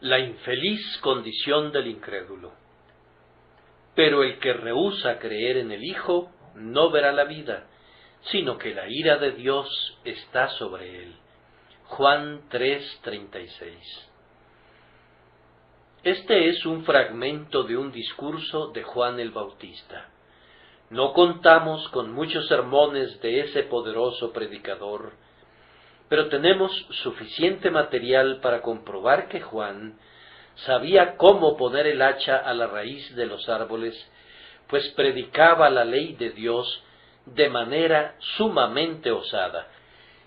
La infeliz condición del incrédulo. Pero el que rehúsa creer en el Hijo no verá la vida, sino que la ira de Dios está sobre él. Juan 3:36. Este es un fragmento de un discurso de Juan el Bautista. No contamos con muchos sermones de ese poderoso predicador, pero tenemos suficiente material para comprobar que Juan sabía cómo poner el hacha a la raíz de los árboles, pues predicaba la ley de Dios de manera sumamente osada,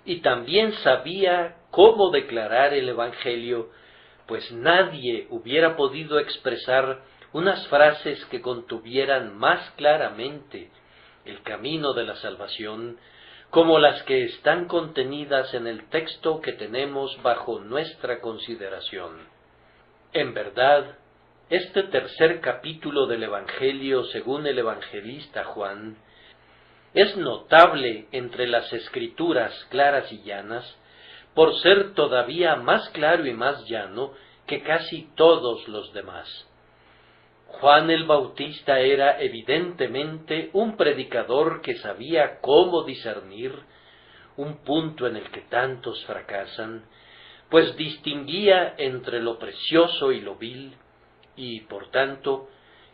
y también sabía cómo declarar el Evangelio, pues nadie hubiera podido expresar unas frases que contuvieran más claramente el camino de la salvación, como las que están contenidas en el texto que tenemos bajo nuestra consideración. En verdad, este tercer capítulo del Evangelio según el evangelista Juan es notable entre las escrituras claras y llanas, por ser todavía más claro y más llano que casi todos los demás. Juan el Bautista era evidentemente un predicador que sabía cómo discernir, un punto en el que tantos fracasan, pues distinguía entre lo precioso y lo vil, y, por tanto,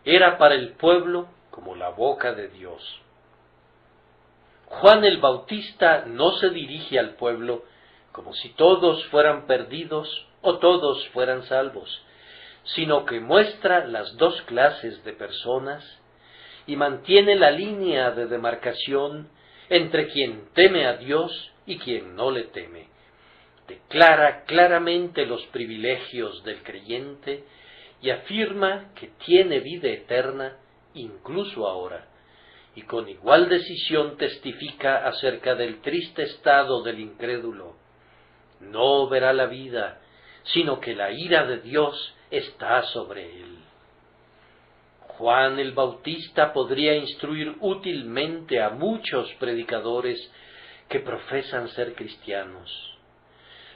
era para el pueblo como la boca de Dios. Juan el Bautista no se dirige al pueblo como si todos fueran perdidos o todos fueran salvos, sino que muestra las dos clases de personas y mantiene la línea de demarcación entre quien teme a Dios y quien no le teme. Declara claramente los privilegios del creyente y afirma que tiene vida eterna incluso ahora, y con igual decisión testifica acerca del triste estado del incrédulo. No verá la vida, sino que la ira de Dios está sobre él. Juan el Bautista podría instruir útilmente a muchos predicadores que profesan ser cristianos.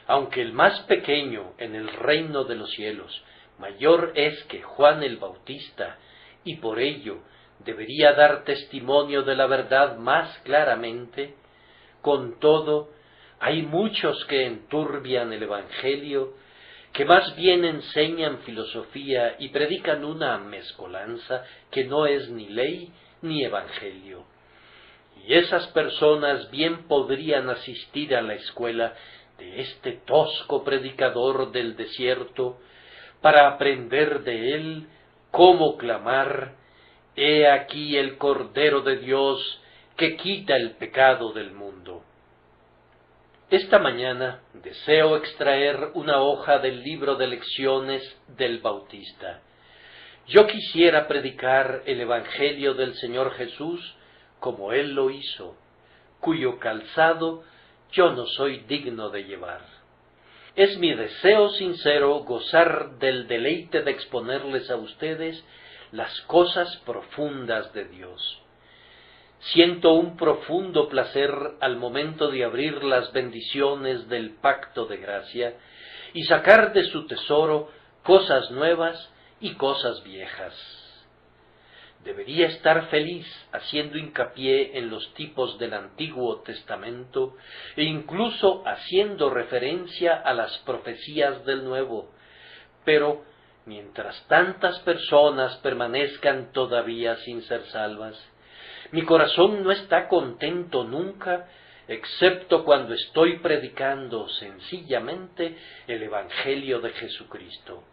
Aunque el más pequeño en el reino de los cielos mayor es que Juan el Bautista, y por ello debería dar testimonio de la verdad más claramente, con todo, hay muchos que enturbian el Evangelio, que más bien enseñan filosofía y predican una mezcolanza que no es ni ley ni Evangelio. Y esas personas bien podrían asistir a la escuela de este tosco predicador del desierto para aprender de él cómo clamar: «He aquí el Cordero de Dios que quita el pecado del mundo». Esta mañana deseo extraer una hoja del libro de lecciones del Bautista. Yo quisiera predicar el Evangelio del Señor Jesús como Él lo hizo, cuyo calzado yo no soy digno de llevar. Es mi deseo sincero gozar del deleite de exponerles a ustedes las cosas profundas de Dios. Siento un profundo placer al momento de abrir las bendiciones del pacto de gracia y sacar de su tesoro cosas nuevas y cosas viejas. Debería estar feliz haciendo hincapié en los tipos del Antiguo Testamento e incluso haciendo referencia a las profecías del Nuevo, pero mientras tantas personas permanezcan todavía sin ser salvas, mi corazón no está contento nunca, excepto cuando estoy predicando sencillamente el Evangelio de Jesucristo.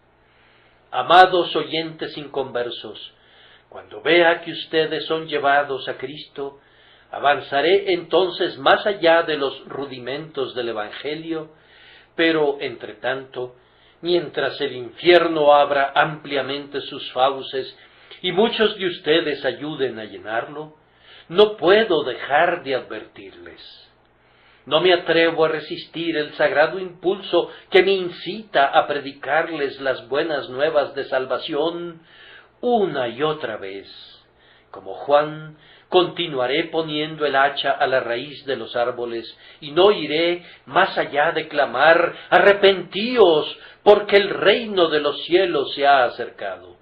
Amados oyentes inconversos, cuando vea que ustedes son llevados a Cristo, avanzaré entonces más allá de los rudimentos del Evangelio, pero, entre tanto, mientras el infierno abra ampliamente sus fauces y muchos de ustedes ayuden a llenarlo, no puedo dejar de advertirles. No me atrevo a resistir el sagrado impulso que me incita a predicarles las buenas nuevas de salvación una y otra vez. Como Juan, continuaré poniendo el hacha a la raíz de los árboles y no iré más allá de clamar: «Arrepentíos, porque el reino de los cielos se ha acercado.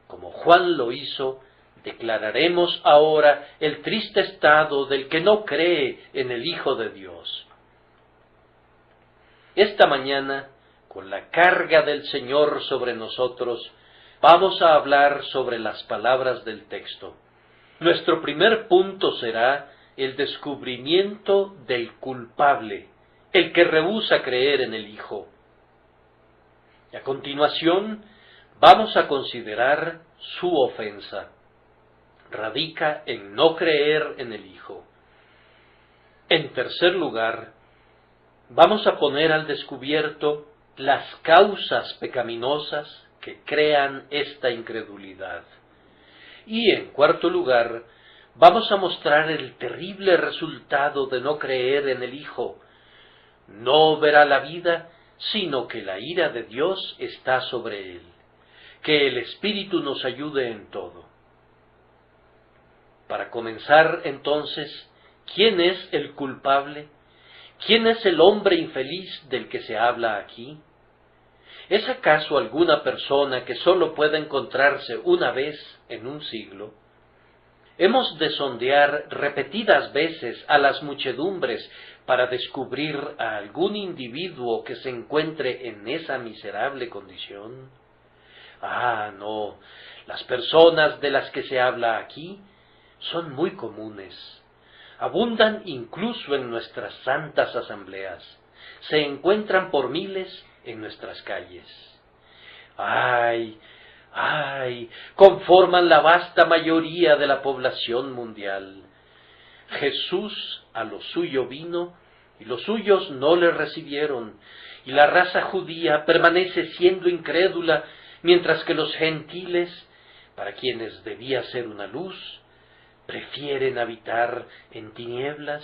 Como Juan lo hizo, declararemos ahora el triste estado del que no cree en el Hijo de Dios. Esta mañana, con la carga del Señor sobre nosotros, vamos a hablar sobre las palabras del texto. Nuestro primer punto será el descubrimiento del culpable, el que rehúsa creer en el Hijo. Y a continuación, vamos a considerar su ofensa. Radica en no creer en el Hijo. En tercer lugar, vamos a poner al descubierto las causas pecaminosas que crean esta incredulidad. Y en cuarto lugar, vamos a mostrar el terrible resultado de no creer en el Hijo. No verá la vida, sino que la ira de Dios está sobre él. Que el Espíritu nos ayude en todo. Para comenzar, entonces, ¿quién es el culpable? ¿Quién es el hombre infeliz del que se habla aquí? ¿Es acaso alguna persona que sólo pueda encontrarse una vez en un siglo? Hemos de sondear repetidas veces a las muchedumbres para descubrir a algún individuo que se encuentre en esa miserable condición. Ah, no, las personas de las que se habla aquí son muy comunes. Abundan incluso en nuestras santas asambleas. Se encuentran por miles en nuestras calles. ¡Ay! ¡Ay! Conforman la vasta mayoría de la población mundial. Jesús a lo suyo vino, y los suyos no le recibieron, y la raza judía permanece siendo incrédula, mientras que los gentiles, para quienes debía ser una luz, prefieren habitar en tinieblas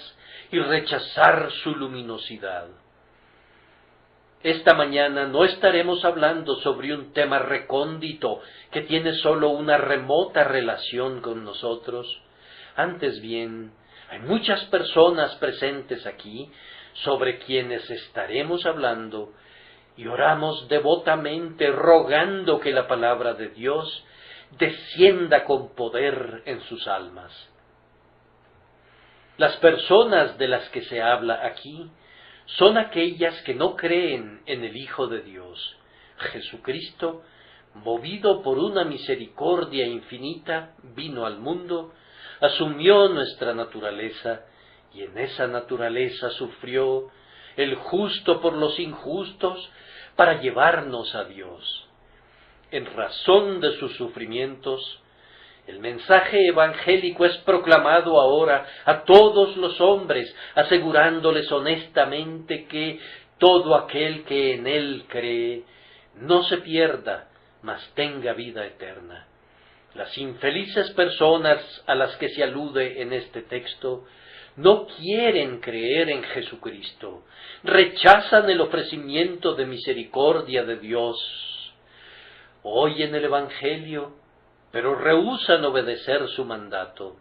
y rechazar su luminosidad. Esta mañana no estaremos hablando sobre un tema recóndito que tiene sólo una remota relación con nosotros. Antes bien, hay muchas personas presentes aquí sobre quienes estaremos hablando y oramos devotamente rogando que la palabra de Dios descienda con poder en sus almas. Las personas de las que se habla aquí son aquellas que no creen en el Hijo de Dios. Jesucristo, movido por una misericordia infinita, vino al mundo, asumió nuestra naturaleza, y en esa naturaleza sufrió, el justo por los injustos, para llevarnos a Dios. En razón de sus sufrimientos, el mensaje evangélico es proclamado ahora a todos los hombres, asegurándoles honestamente que todo aquel que en él cree no se pierda, mas tenga vida eterna. Las infelices personas a las que se alude en este texto no quieren creer en Jesucristo, rechazan el ofrecimiento de misericordia de Dios. Oyen el Evangelio, pero rehúsan obedecer su mandato.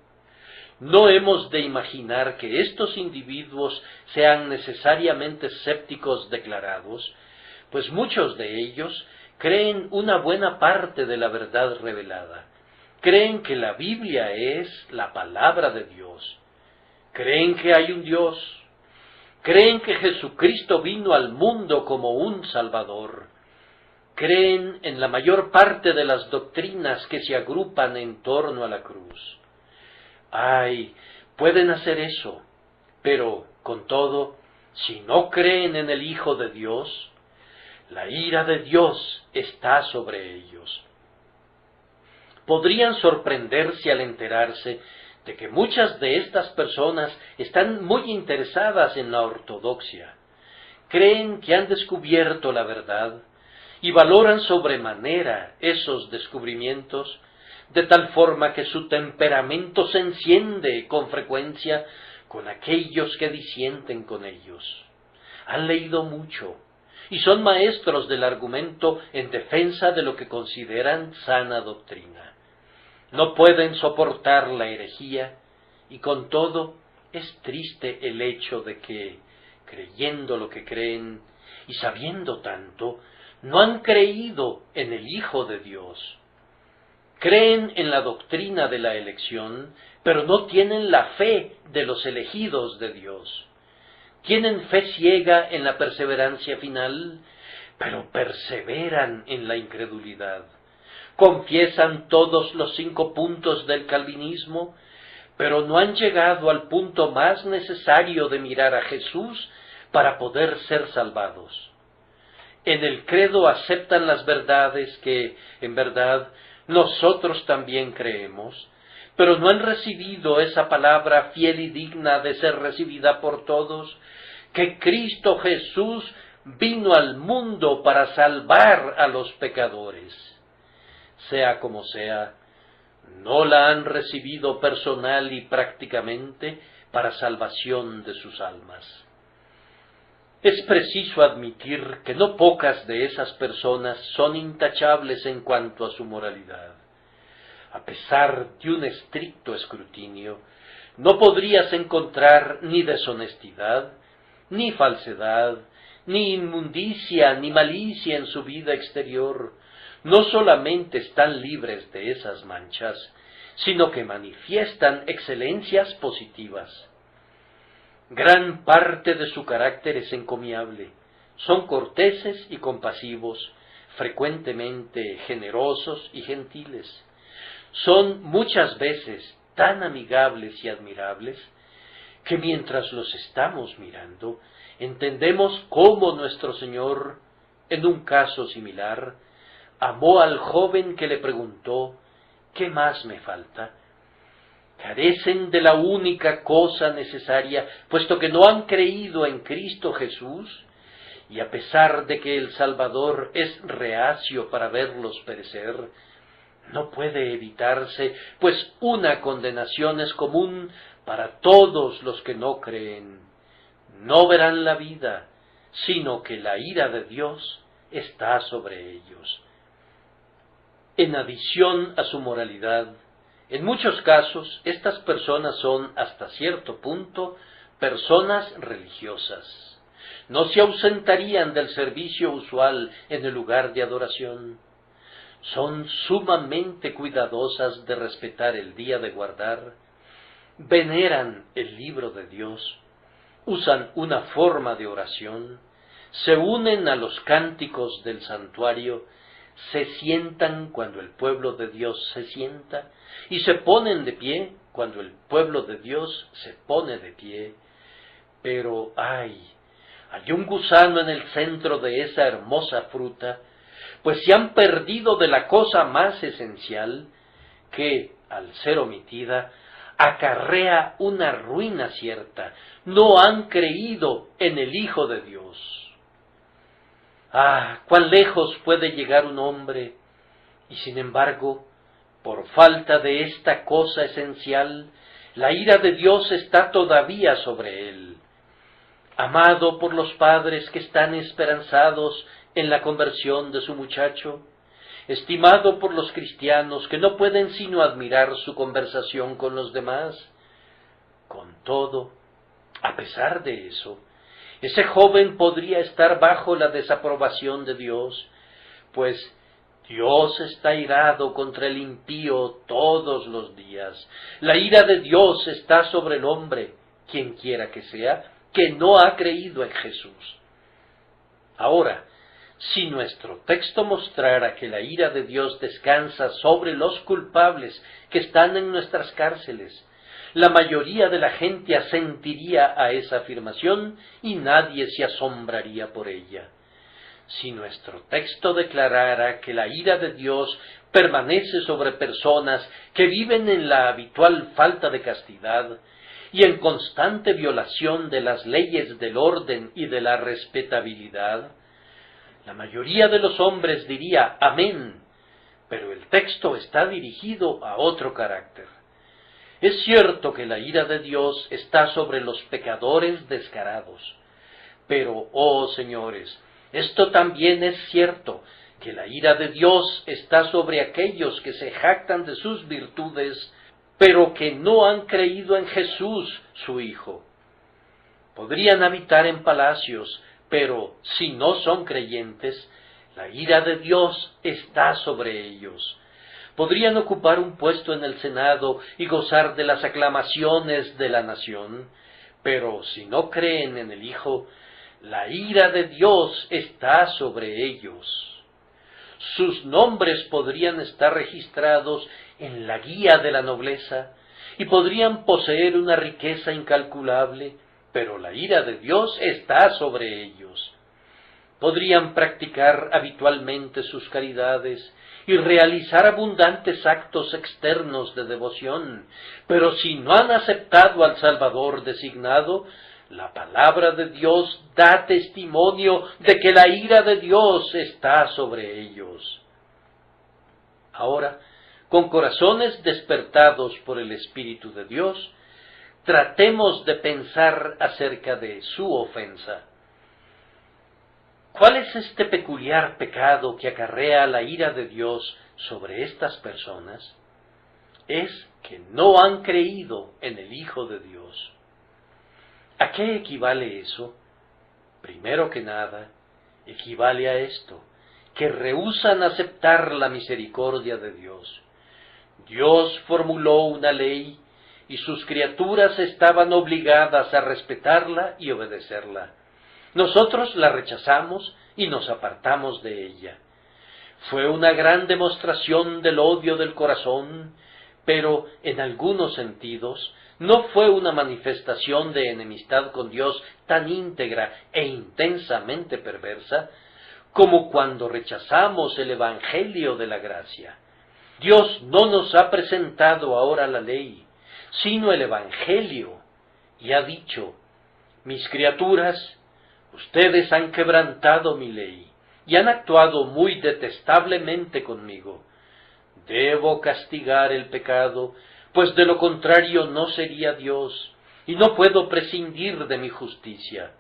No hemos de imaginar que estos individuos sean necesariamente escépticos declarados, pues muchos de ellos creen una buena parte de la verdad revelada. Creen que la Biblia es la palabra de Dios. Creen que hay un Dios. Creen que Jesucristo vino al mundo como un Salvador. Creen en la mayor parte de las doctrinas que se agrupan en torno a la cruz. Ay, pueden hacer eso, pero, con todo, si no creen en el Hijo de Dios, la ira de Dios está sobre ellos. Podrían sorprenderse al enterarse de que muchas de estas personas están muy interesadas en la ortodoxia. Creen que han descubierto la verdad, y valoran sobremanera esos descubrimientos, de tal forma que su temperamento se enciende con frecuencia con aquellos que disienten con ellos. Han leído mucho, y son maestros del argumento en defensa de lo que consideran sana doctrina. No pueden soportar la herejía, y con todo es triste el hecho de que, creyendo lo que creen, y y sabiendo tanto, no han creído en el Hijo de Dios. Creen en la doctrina de la elección, pero no tienen la fe de los elegidos de Dios. Tienen fe ciega en la perseverancia final, pero perseveran en la incredulidad. Confiesan todos los 5 puntos del calvinismo, pero no han llegado al punto más necesario de mirar a Jesús para poder ser salvados. En el credo aceptan las verdades que, en verdad, nosotros también creemos, pero no han recibido esa palabra fiel y digna de ser recibida por todos, que Cristo Jesús vino al mundo para salvar a los pecadores. Sea como sea, no la han recibido personal y prácticamente para salvación de sus almas. Es preciso admitir que no pocas de esas personas son intachables en cuanto a su moralidad. A pesar de un estricto escrutinio, no podrías encontrar ni deshonestidad, ni falsedad, ni inmundicia, ni malicia en su vida exterior. No solamente están libres de esas manchas, sino que manifiestan excelencias positivas. Gran parte de su carácter es encomiable. Son corteses y compasivos, frecuentemente generosos y gentiles. Son muchas veces tan amigables y admirables que mientras los estamos mirando, entendemos cómo nuestro Señor, en un caso similar, amó al joven que le preguntó, ¿qué más me falta? Carecen de la única cosa necesaria, puesto que no han creído en Cristo Jesús, y a pesar de que el Salvador es reacio para verlos perecer, no puede evitarse, pues una condenación es común para todos los que no creen. No verán la vida, sino que la ira de Dios está sobre ellos. En adición a su moralidad, en muchos casos estas personas son, hasta cierto punto, personas religiosas. No se ausentarían del servicio usual en el lugar de adoración. Son sumamente cuidadosas de respetar el día de guardar, veneran el libro de Dios, usan una forma de oración, se unen a los cánticos del santuario, se sientan cuando el pueblo de Dios se sienta, y se ponen de pie cuando el pueblo de Dios se pone de pie. Pero hay un gusano en el centro de esa hermosa fruta, pues se han perdido de la cosa más esencial, que, al ser omitida, acarrea una ruina cierta. No han creído en el Hijo de Dios. Cuán lejos puede llegar un hombre, y sin embargo, por falta de esta cosa esencial, la ira de Dios está todavía sobre él. Amado por los padres que están esperanzados en la conversión de su muchacho, estimado por los cristianos que no pueden sino admirar su conversación con los demás, con todo, a pesar de eso, ese joven podría estar bajo la desaprobación de Dios, pues Dios está irado contra el impío todos los días. La ira de Dios está sobre el hombre, quien quiera que sea, que no ha creído en Jesús. Ahora, si nuestro texto mostrara que la ira de Dios descansa sobre los culpables que están en nuestras cárceles, la mayoría de la gente asentiría a esa afirmación y nadie se asombraría por ella. Si nuestro texto declarara que la ira de Dios permanece sobre personas que viven en la habitual falta de castidad y en constante violación de las leyes del orden y de la respetabilidad, la mayoría de los hombres diría amén, pero el texto está dirigido a otro carácter. Es cierto que la ira de Dios está sobre los pecadores descarados, pero, oh señores, esto también es cierto, que la ira de Dios está sobre aquellos que se jactan de sus virtudes, pero que no han creído en Jesús, su Hijo. Podrían habitar en palacios, pero si no son creyentes, la ira de Dios está sobre ellos. Podrían ocupar un puesto en el Senado y gozar de las aclamaciones de la nación, pero si no creen en el Hijo, la ira de Dios está sobre ellos. Sus nombres podrían estar registrados en la guía de la nobleza y podrían poseer una riqueza incalculable, pero la ira de Dios está sobre ellos. Podrían practicar habitualmente sus caridades y realizar abundantes actos externos de devoción, pero si no han aceptado al Salvador designado, la palabra de Dios da testimonio de que la ira de Dios está sobre ellos. Ahora, con corazones despertados por el Espíritu de Dios, tratemos de pensar acerca de su ofensa. ¿Cuál es este peculiar pecado que acarrea la ira de Dios sobre estas personas? Es que no han creído en el Hijo de Dios. ¿A qué equivale eso? Primero que nada, equivale a esto, que rehúsan aceptar la misericordia de Dios. Dios formuló una ley y sus criaturas estaban obligadas a respetarla y obedecerla. Nosotros la rechazamos y nos apartamos de ella. Fue una gran demostración del odio del corazón, pero en algunos sentidos no fue una manifestación de enemistad con Dios tan íntegra e intensamente perversa como cuando rechazamos el Evangelio de la gracia. Dios no nos ha presentado ahora la ley, sino el Evangelio, y ha dicho: mis criaturas, ustedes han quebrantado mi ley y han actuado muy detestablemente conmigo. Debo castigar el pecado, pues de lo contrario no sería Dios, y no puedo prescindir de mi justicia.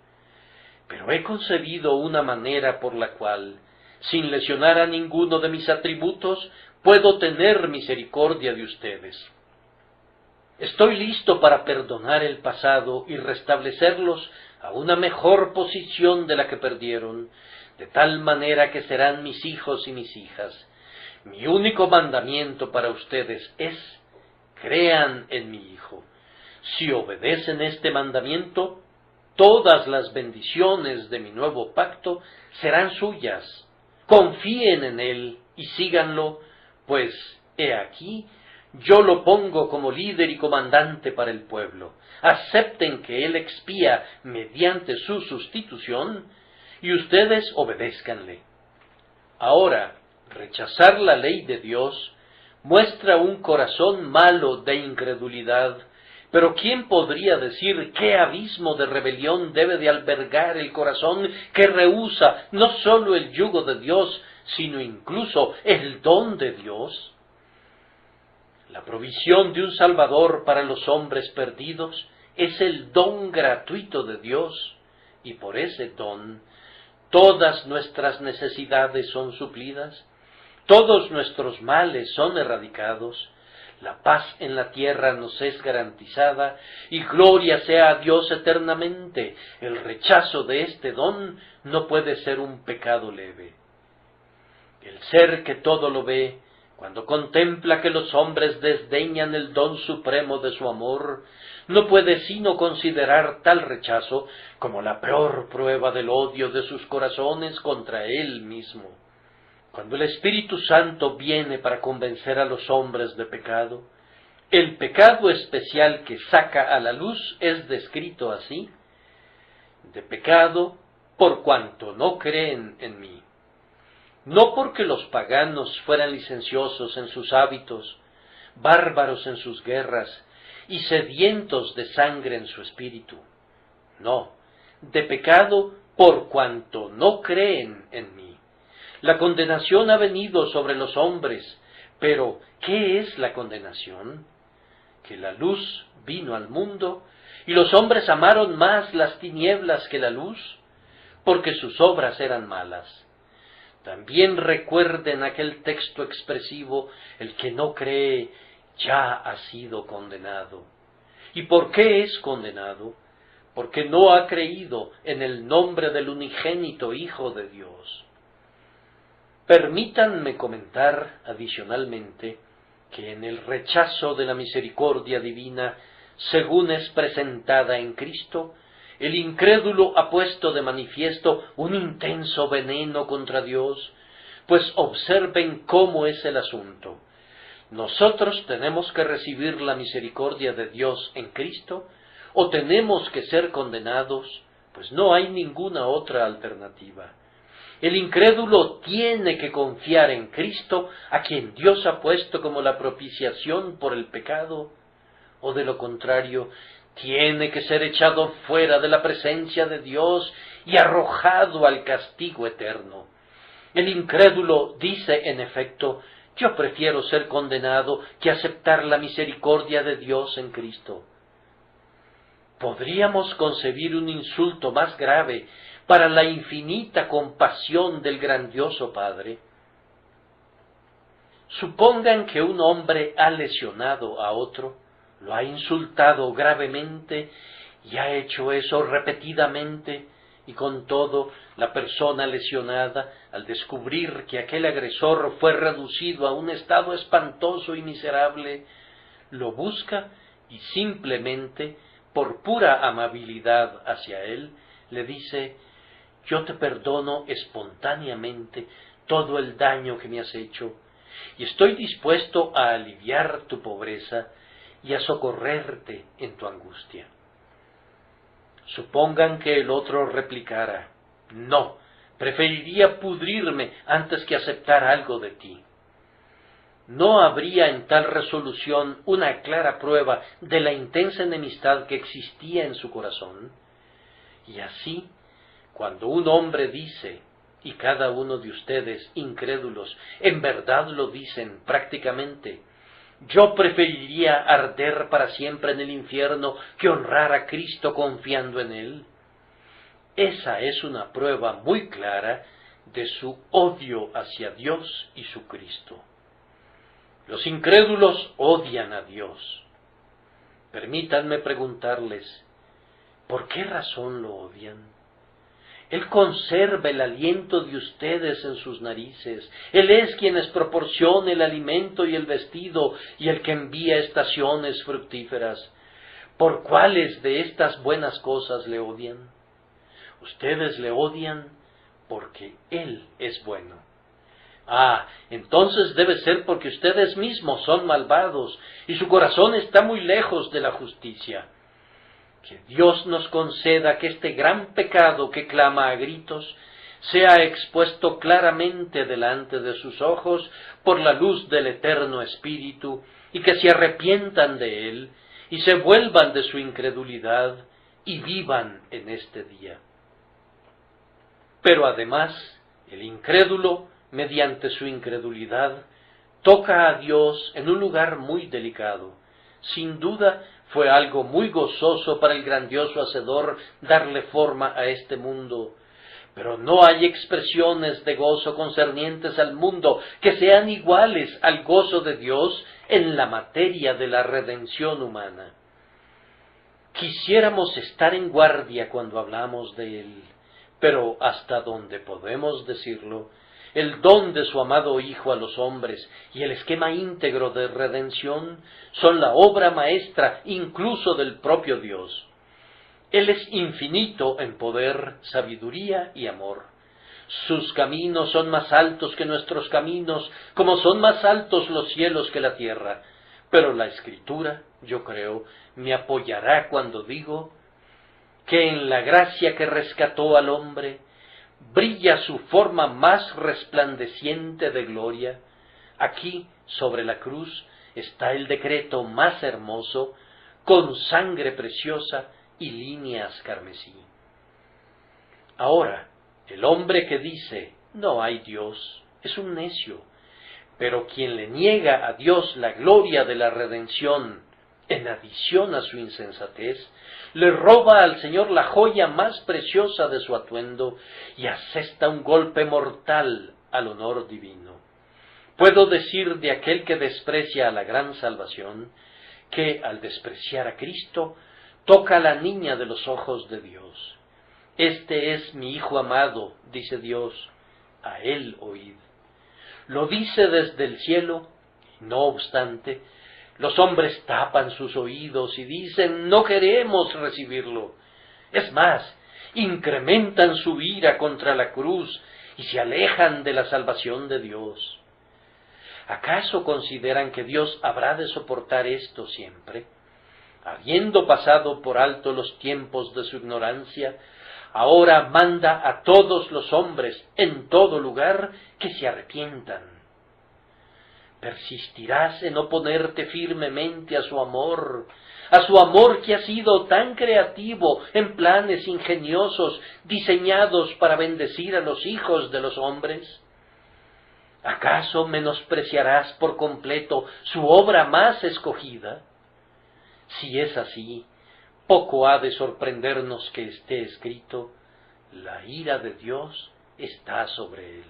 Pero he concebido una manera por la cual, sin lesionar a ninguno de mis atributos, puedo tener misericordia de ustedes. Estoy listo para perdonar el pasado y restablecerlos a una mejor posición de la que perdieron, de tal manera que serán mis hijos y mis hijas. Mi único mandamiento para ustedes es: crean en mi Hijo. Si obedecen este mandamiento, todas las bendiciones de mi nuevo pacto serán suyas. Confíen en Él y síganlo, pues, he aquí, yo lo pongo como líder y comandante para el pueblo. Acepten que Él expía mediante su sustitución, y ustedes obedézcanle. Ahora, rechazar la ley de Dios muestra un corazón malo de incredulidad, pero ¿quién podría decir qué abismo de rebelión debe de albergar el corazón que rehúsa no sólo el yugo de Dios, sino incluso el don de Dios? La provisión de un Salvador para los hombres perdidos es el don gratuito de Dios, y por ese don todas nuestras necesidades son suplidas, todos nuestros males son erradicados, la paz en la tierra nos es garantizada, y gloria sea a Dios eternamente. El rechazo de este don no puede ser un pecado leve. El ser que todo lo ve, cuando contempla que los hombres desdeñan el don supremo de su amor, no puede sino considerar tal rechazo como la peor prueba del odio de sus corazones contra él mismo. Cuando el Espíritu Santo viene para convencer a los hombres de pecado, el pecado especial que saca a la luz es descrito así: de pecado por cuanto no creen en mí. No porque los paganos fueran licenciosos en sus hábitos, bárbaros en sus guerras y sedientos de sangre en su espíritu. No, de pecado por cuanto no creen en mí. La condenación ha venido sobre los hombres, pero ¿qué es la condenación? Que la luz vino al mundo y los hombres amaron más las tinieblas que la luz, porque sus obras eran malas. También recuerden aquel texto expresivo: el que no cree ya ha sido condenado. ¿Y por qué es condenado? porque no ha creído en el nombre del unigénito Hijo de Dios. Permítanme comentar adicionalmente que en el rechazo de la misericordia divina, según es presentada en Cristo, el incrédulo ha puesto de manifiesto un intenso veneno contra Dios, pues observen cómo es el asunto. ¿Nosotros tenemos que recibir la misericordia de Dios en Cristo o tenemos que ser condenados? Pues no hay ninguna otra alternativa. El incrédulo tiene que confiar en Cristo, a quien Dios ha puesto como la propiciación por el pecado, o de lo contrario, tiene que ser echado fuera de la presencia de Dios y arrojado al castigo eterno. El incrédulo dice, en efecto, yo prefiero ser condenado que aceptar la misericordia de Dios en Cristo. ¿Podríamos concebir un insulto más grave para la infinita compasión del grandioso Padre? Supongan que un hombre ha lesionado a otro, lo ha insultado gravemente y ha hecho eso repetidamente, y con todo la persona lesionada, al descubrir que aquel agresor fue reducido a un estado espantoso y miserable, lo busca y simplemente, por pura amabilidad hacia él, le dice: yo te perdono espontáneamente todo el daño que me has hecho, y estoy dispuesto a aliviar tu pobreza y a socorrerte en tu angustia. Supongan que el otro replicara: no, preferiría pudrirme antes que aceptar algo de ti. ¿No habría en tal resolución una clara prueba de la intensa enemistad que existía en su corazón? Y así, cuando un hombre dice, y cada uno de ustedes, incrédulos, en verdad lo dicen prácticamente: yo preferiría arder para siempre en el infierno que honrar a Cristo confiando en Él. Esa es una prueba muy clara de su odio hacia Dios y su Cristo. Los incrédulos odian a Dios. Permítanme preguntarles, ¿por qué razón lo odian? Él conserva el aliento de ustedes en sus narices. Él es quien les proporciona el alimento y el vestido, y el que envía estaciones fructíferas. ¿Por cuáles de estas buenas cosas le odian? Ustedes le odian porque Él es bueno. Entonces debe ser porque ustedes mismos son malvados, y su corazón está muy lejos de la justicia. Que Dios nos conceda que este gran pecado que clama a gritos sea expuesto claramente delante de sus ojos por la luz del eterno Espíritu, y que se arrepientan de él, y se vuelvan de su incredulidad, y vivan en este día. Pero además, el incrédulo, mediante su incredulidad, toca a Dios en un lugar muy delicado. Sin duda, fue algo muy gozoso para el grandioso Hacedor darle forma a este mundo, pero no hay expresiones de gozo concernientes al mundo que sean iguales al gozo de Dios en la materia de la redención humana. Quisiéramos estar en guardia cuando hablamos de Él, pero hasta donde podemos decirlo, el don de su amado Hijo a los hombres y el esquema íntegro de redención son la obra maestra incluso del propio Dios. Él es infinito en poder, sabiduría y amor. Sus caminos son más altos que nuestros caminos, como son más altos los cielos que la tierra. Pero la Escritura, yo creo, me apoyará cuando digo que en la gracia que rescató al hombre, brilla su forma más resplandeciente de gloria. Aquí, sobre la cruz, está el decreto más hermoso, con sangre preciosa y líneas carmesí. Ahora, el hombre que dice, no hay Dios, es un necio, pero quien le niega a Dios la gloria de la redención, en adición a su insensatez, le roba al Señor la joya más preciosa de su atuendo y asesta un golpe mortal al honor divino. Puedo decir de aquel que desprecia a la gran salvación, que al despreciar a Cristo, toca a la niña de los ojos de Dios. Este es mi Hijo amado, dice Dios, a él oíd. Lo dice desde el cielo, y no obstante, los hombres tapan sus oídos y dicen, no queremos recibirlo. Es más, incrementan su ira contra la cruz y se alejan de la salvación de Dios. ¿Acaso consideran que Dios habrá de soportar esto siempre? Habiendo pasado por alto los tiempos de su ignorancia, ahora manda a todos los hombres en todo lugar que se arrepientan. ¿Persistirás en oponerte firmemente a su amor que ha sido tan creativo en planes ingeniosos diseñados para bendecir a los hijos de los hombres? ¿Acaso menospreciarás por completo su obra más escogida? Si es así, poco ha de sorprendernos que esté escrito, la ira de Dios está sobre él.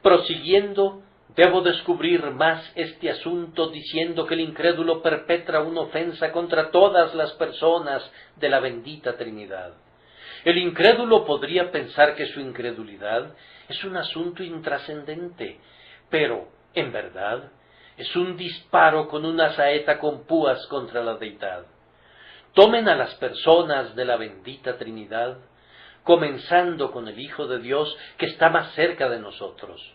Prosiguiendo, debo descubrir más este asunto diciendo que el incrédulo perpetra una ofensa contra todas las personas de la bendita Trinidad. El incrédulo podría pensar que su incredulidad es un asunto intrascendente, pero, en verdad, es un disparo con una saeta con púas contra la deidad. Tomen a las personas de la bendita Trinidad, comenzando con el Hijo de Dios que está más cerca de nosotros.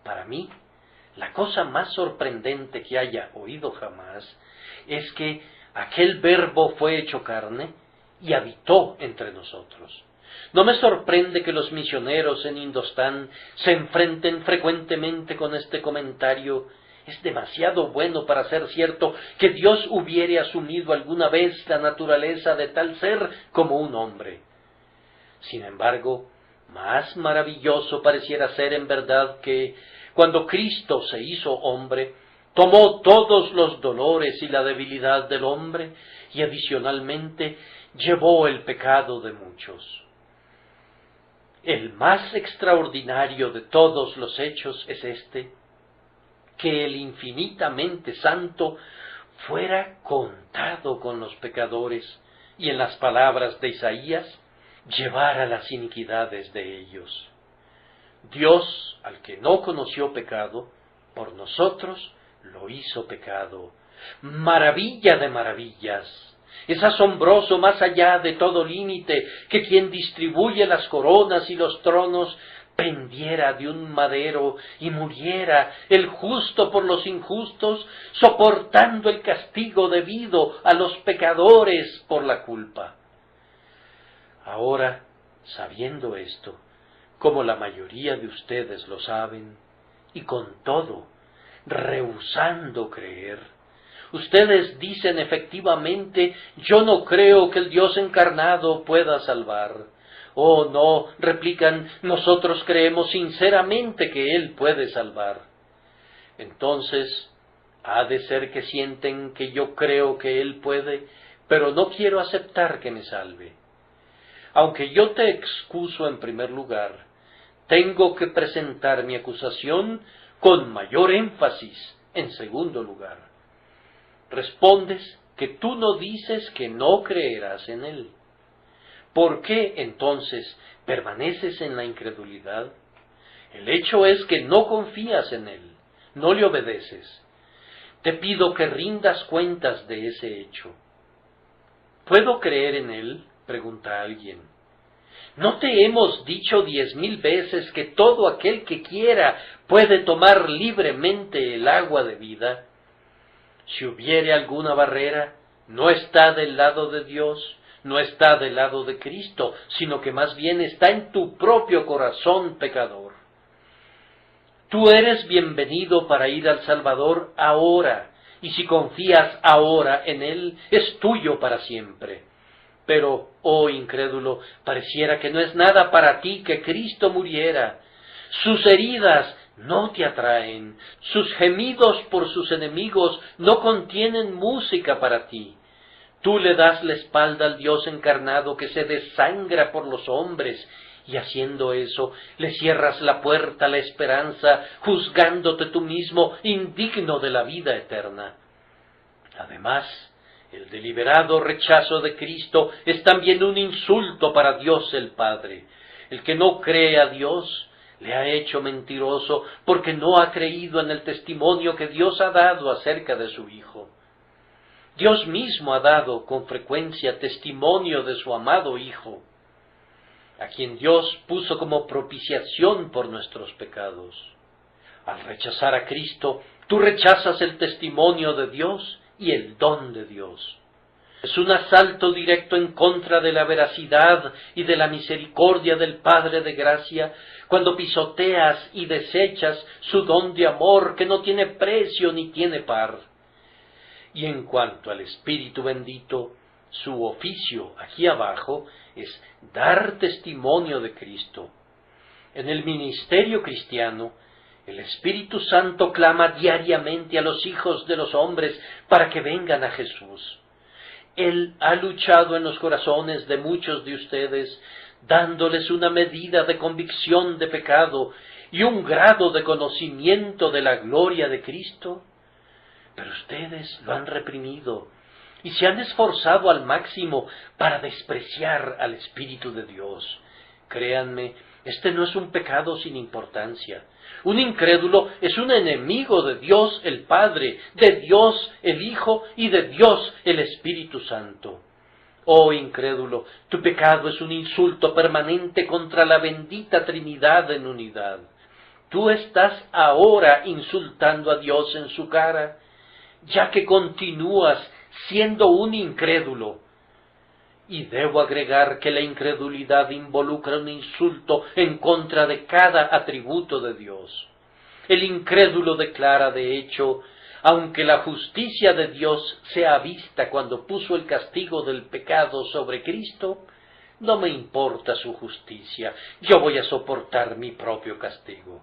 Para mí, la cosa más sorprendente que haya oído jamás es que aquel Verbo fue hecho carne y habitó entre nosotros. No me sorprende que los misioneros en Indostán se enfrenten frecuentemente con este comentario. Es demasiado bueno para ser cierto que Dios hubiere asumido alguna vez la naturaleza de tal ser como un hombre. Sin embargo, más maravilloso pareciera ser en verdad que, cuando Cristo se hizo hombre, tomó todos los dolores y la debilidad del hombre y adicionalmente llevó el pecado de muchos. El más extraordinario de todos los hechos es este, que el infinitamente santo fuera contado con los pecadores y, en las palabras de Isaías, llevara las iniquidades de ellos. Dios, al que no conoció pecado, por nosotros lo hizo pecado. Maravilla de maravillas. Es asombroso más allá de todo límite que quien distribuye las coronas y los tronos pendiera de un madero y muriera el justo por los injustos, soportando el castigo debido a los pecadores por la culpa. Ahora, sabiendo esto, como la mayoría de ustedes lo saben, y con todo, rehusando creer, ustedes dicen efectivamente, yo no creo que el Dios encarnado pueda salvar. Oh, no, replican, nosotros creemos sinceramente que Él puede salvar. Entonces, ha de ser que sienten que yo creo que Él puede, pero no quiero aceptar que me salve. Aunque yo te excuso en primer lugar, tengo que presentar mi acusación con mayor énfasis en segundo lugar. Respondes que tú no dices que no creerás en Él. ¿Por qué, entonces, permaneces en la incredulidad? El hecho es que no confías en Él, no le obedeces. Te pido que rindas cuentas de ese hecho. ¿Puedo creer en Él?, pregunta alguien. ¿No te hemos dicho 10,000 veces que todo aquel que quiera puede tomar libremente el agua de vida? Si hubiere alguna barrera, no está del lado de Dios, no está del lado de Cristo, sino que más bien está en tu propio corazón pecador. Tú eres bienvenido para ir al Salvador ahora, y si confías ahora en Él, es tuyo para siempre. Pero, oh incrédulo, pareciera que no es nada para ti que Cristo muriera. Sus heridas no te atraen, sus gemidos por sus enemigos no contienen música para ti. Tú le das la espalda al Dios encarnado que se desangra por los hombres, y haciendo eso, le cierras la puerta a la esperanza, juzgándote tú mismo indigno de la vida eterna. Además, El deliberado rechazo de Cristo es también un insulto para Dios el Padre. El que no cree a Dios le ha hecho mentiroso porque no ha creído en el testimonio que Dios ha dado acerca de su Hijo. Dios mismo ha dado con frecuencia testimonio de su amado Hijo, a quien Dios puso como propiciación por nuestros pecados. Al rechazar a Cristo, tú rechazas el testimonio de Dios y el don de Dios. Es un asalto directo en contra de la veracidad y de la misericordia del Padre de gracia, cuando pisoteas y desechas su don de amor que no tiene precio ni tiene par. Y en cuanto al Espíritu bendito, su oficio aquí abajo es dar testimonio de Cristo. En el ministerio cristiano, el Espíritu Santo clama diariamente a los hijos de los hombres para que vengan a Jesús. Él ha luchado en los corazones de muchos de ustedes, dándoles una medida de convicción de pecado y un grado de conocimiento de la gloria de Cristo. Pero ustedes lo han reprimido y se han esforzado al máximo para despreciar al Espíritu de Dios. Créanme, este no es un pecado sin importancia. Un incrédulo es un enemigo de Dios el Padre, de Dios el Hijo y de Dios el Espíritu Santo. Oh incrédulo, tu pecado es un insulto permanente contra la bendita Trinidad en unidad. Tú estás ahora insultando a Dios en su cara, ya que continúas siendo un incrédulo. Y debo agregar que la incredulidad involucra un insulto en contra de cada atributo de Dios. El incrédulo declara, de hecho, aunque la justicia de Dios sea vista cuando puso el castigo del pecado sobre Cristo, no me importa su justicia, yo voy a soportar mi propio castigo.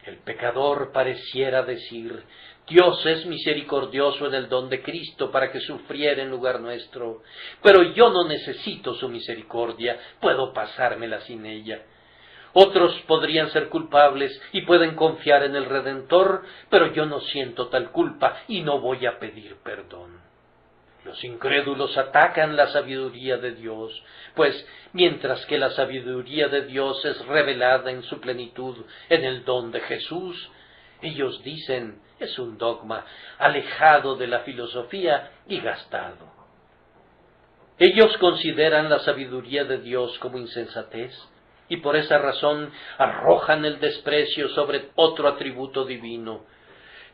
El pecador pareciera decir, Dios es misericordioso en el don de Cristo para que sufriera en lugar nuestro, pero yo no necesito su misericordia, puedo pasármela sin ella. Otros podrían ser culpables y pueden confiar en el Redentor, pero yo no siento tal culpa y no voy a pedir perdón. Los incrédulos atacan la sabiduría de Dios, pues mientras que la sabiduría de Dios es revelada en su plenitud en el don de Jesús, ellos dicen, es un dogma alejado de la filosofía y gastado. Ellos consideran la sabiduría de Dios como insensatez y por esa razón arrojan el desprecio sobre otro atributo divino.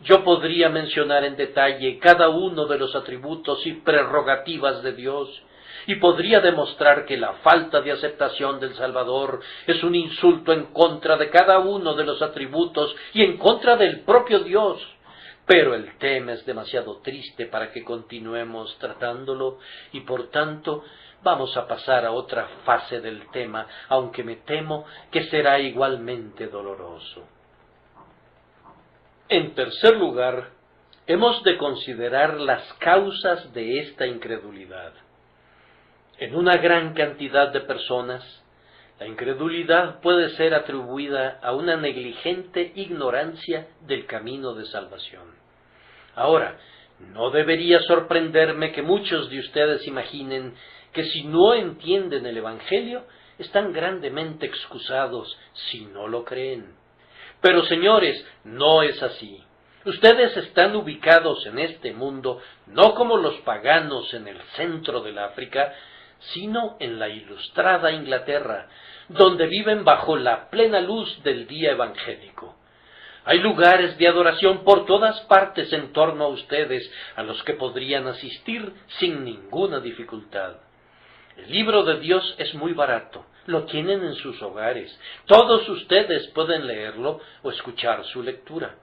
Yo podría mencionar en detalle cada uno de los atributos y prerrogativas de Dios, y podría demostrar que la falta de aceptación del Salvador es un insulto en contra de cada uno de los atributos y en contra del propio Dios. Pero el tema es demasiado triste para que continuemos tratándolo, y por tanto vamos a pasar a otra fase del tema, aunque me temo que será igualmente doloroso. En tercer lugar, hemos de considerar las causas de esta incredulidad. En una gran cantidad de personas, la incredulidad puede ser atribuida a una negligente ignorancia del camino de salvación. Ahora, no debería sorprenderme que muchos de ustedes imaginen que si no entienden el Evangelio, están grandemente excusados si no lo creen. Pero señores, no es así. Ustedes están ubicados en este mundo no como los paganos en el centro del África, sino en la ilustrada Inglaterra, donde viven bajo la plena luz del día evangélico. Hay lugares de adoración por todas partes en torno a ustedes, a los que podrían asistir sin ninguna dificultad. El libro de Dios es muy barato, lo tienen en sus hogares. Todos ustedes pueden leerlo o escuchar su lectura.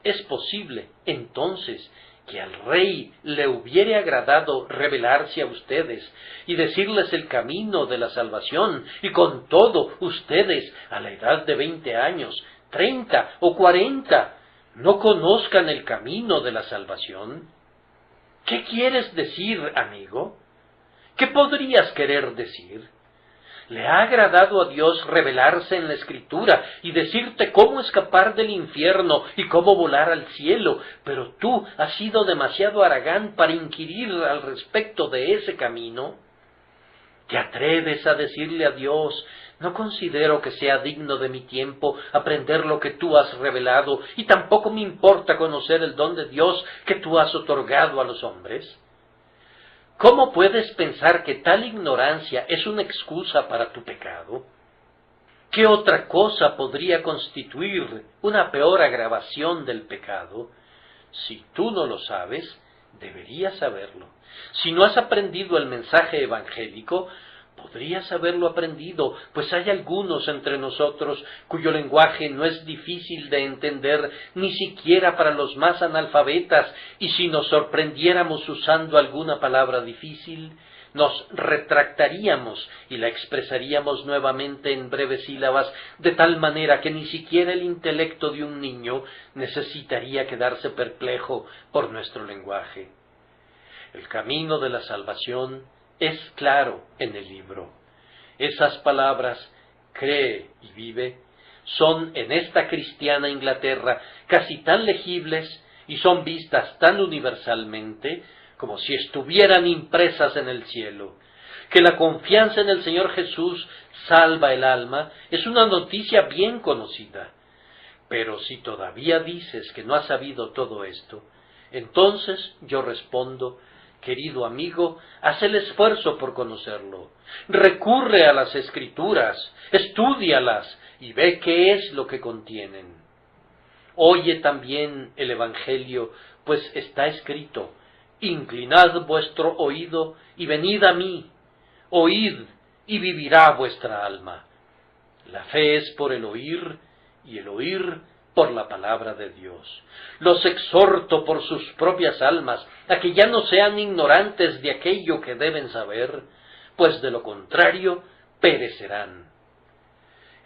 Es posible, entonces, que al rey le hubiere agradado revelarse a ustedes y decirles el camino de la salvación, y con todo ustedes, a la edad de 20 años, 30 o 40, no conozcan el camino de la salvación. ¿Qué quieres decir, amigo? ¿Qué podrías querer decir? Le ha agradado a Dios revelarse en la Escritura y decirte cómo escapar del infierno y cómo volar al cielo, pero tú has sido demasiado haragán para inquirir al respecto de ese camino. ¿Te atreves a decirle a Dios: no considero que sea digno de mi tiempo aprender lo que tú has revelado, y tampoco me importa conocer el don de Dios que tú has otorgado a los hombres? ¿Cómo puedes pensar que tal ignorancia es una excusa para tu pecado? ¿Qué otra cosa podría constituir una peor agravación del pecado? Si tú no lo sabes, deberías saberlo. Si no has aprendido el mensaje evangélico, podrías haberlo aprendido, pues hay algunos entre nosotros cuyo lenguaje no es difícil de entender ni siquiera para los más analfabetas, y si nos sorprendiéramos usando alguna palabra difícil, nos retractaríamos y la expresaríamos nuevamente en breves sílabas, de tal manera que ni siquiera el intelecto de un niño necesitaría quedarse perplejo por nuestro lenguaje. El camino de la salvación es claro en el libro. Esas palabras, cree y vive, son en esta cristiana Inglaterra casi tan legibles y son vistas tan universalmente como si estuvieran impresas en el cielo. Que la confianza en el Señor Jesús salva el alma es una noticia bien conocida. Pero si todavía dices que no has sabido todo esto, entonces yo respondo: querido amigo, haz el esfuerzo por conocerlo. Recurre a las Escrituras, estúdialas y ve qué es lo que contienen. Oye también el Evangelio, pues está escrito: inclinad vuestro oído y venid a mí. Oíd y vivirá vuestra alma. La fe es por el oír y el oír por la palabra de Dios. Los exhorto por sus propias almas a que ya no sean ignorantes de aquello que deben saber, pues de lo contrario perecerán.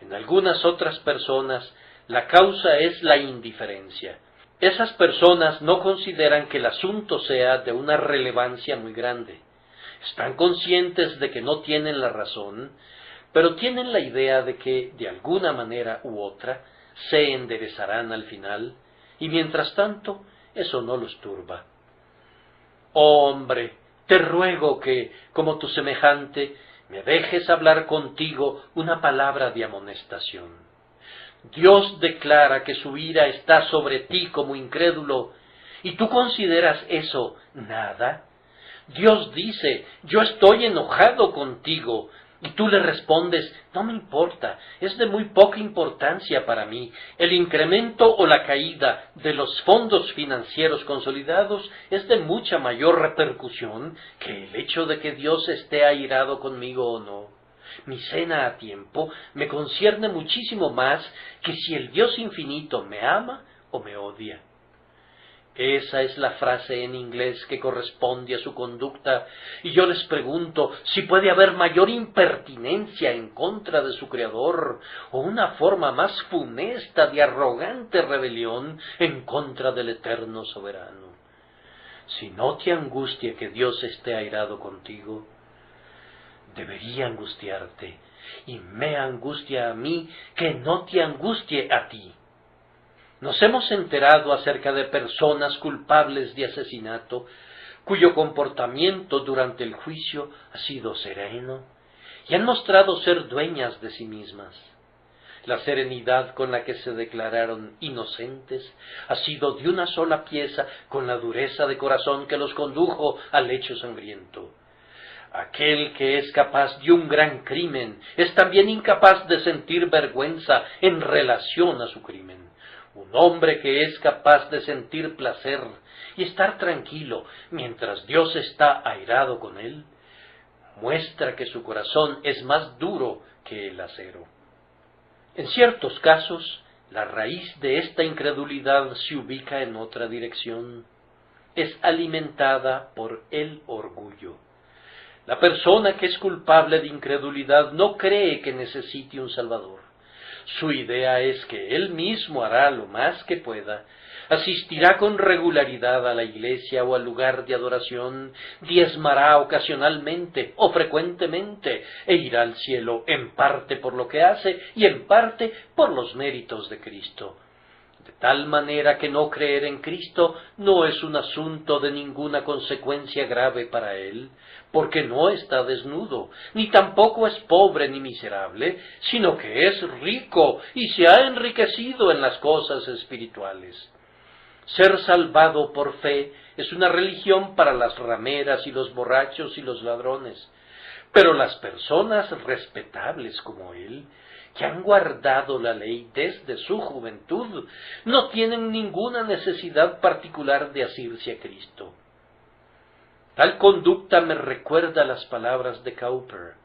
En algunas otras personas la causa es la indiferencia. Esas personas no consideran que el asunto sea de una relevancia muy grande. Están conscientes de que no tienen la razón, pero tienen la idea de que, de alguna manera u otra, se enderezarán al final, y mientras tanto eso no los turba. Oh hombre, te ruego que, como tu semejante, me dejes hablar contigo una palabra de amonestación. Dios declara que su ira está sobre ti como incrédulo, ¿y tú consideras eso nada? Dios dice: yo estoy enojado contigo, y tú le respondes: no me importa, es de muy poca importancia para mí. El incremento o la caída de los fondos financieros consolidados es de mucha mayor repercusión que el hecho de que Dios esté airado conmigo o no. Mi cena a tiempo me concierne muchísimo más que si el Dios infinito me ama o me odia. Esa es la frase en inglés que corresponde a su conducta, y yo les pregunto si puede haber mayor impertinencia en contra de su Creador, o una forma más funesta de arrogante rebelión en contra del Eterno Soberano. Si no te angustia que Dios esté airado contigo, debería angustiarte, y me angustia a mí que no te angustie a ti. Nos hemos enterado acerca de personas culpables de asesinato, cuyo comportamiento durante el juicio ha sido sereno, y han mostrado ser dueñas de sí mismas. La serenidad con la que se declararon inocentes ha sido de una sola pieza con la dureza de corazón que los condujo al hecho sangriento. Aquel que es capaz de un gran crimen es también incapaz de sentir vergüenza en relación a su crimen. Un hombre que es capaz de sentir placer y estar tranquilo mientras Dios está airado con él, muestra que su corazón es más duro que el acero. En ciertos casos, la raíz de esta incredulidad se ubica en otra dirección. Es alimentada por el orgullo. La persona que es culpable de incredulidad no cree que necesite un Salvador. Su idea es que él mismo hará lo más que pueda, asistirá con regularidad a la iglesia o al lugar de adoración, diezmará ocasionalmente o frecuentemente, e irá al cielo en parte por lo que hace y en parte por los méritos de Cristo. De tal manera que no creer en Cristo no es un asunto de ninguna consecuencia grave para él, porque no está desnudo, ni tampoco es pobre ni miserable, sino que es rico y se ha enriquecido en las cosas espirituales. Ser salvado por fe es una religión para las rameras y los borrachos y los ladrones, pero las personas respetables como él, que han guardado la ley desde su juventud, no tienen ninguna necesidad particular de asirse a Cristo. Tal conducta me recuerda las palabras de Cowper: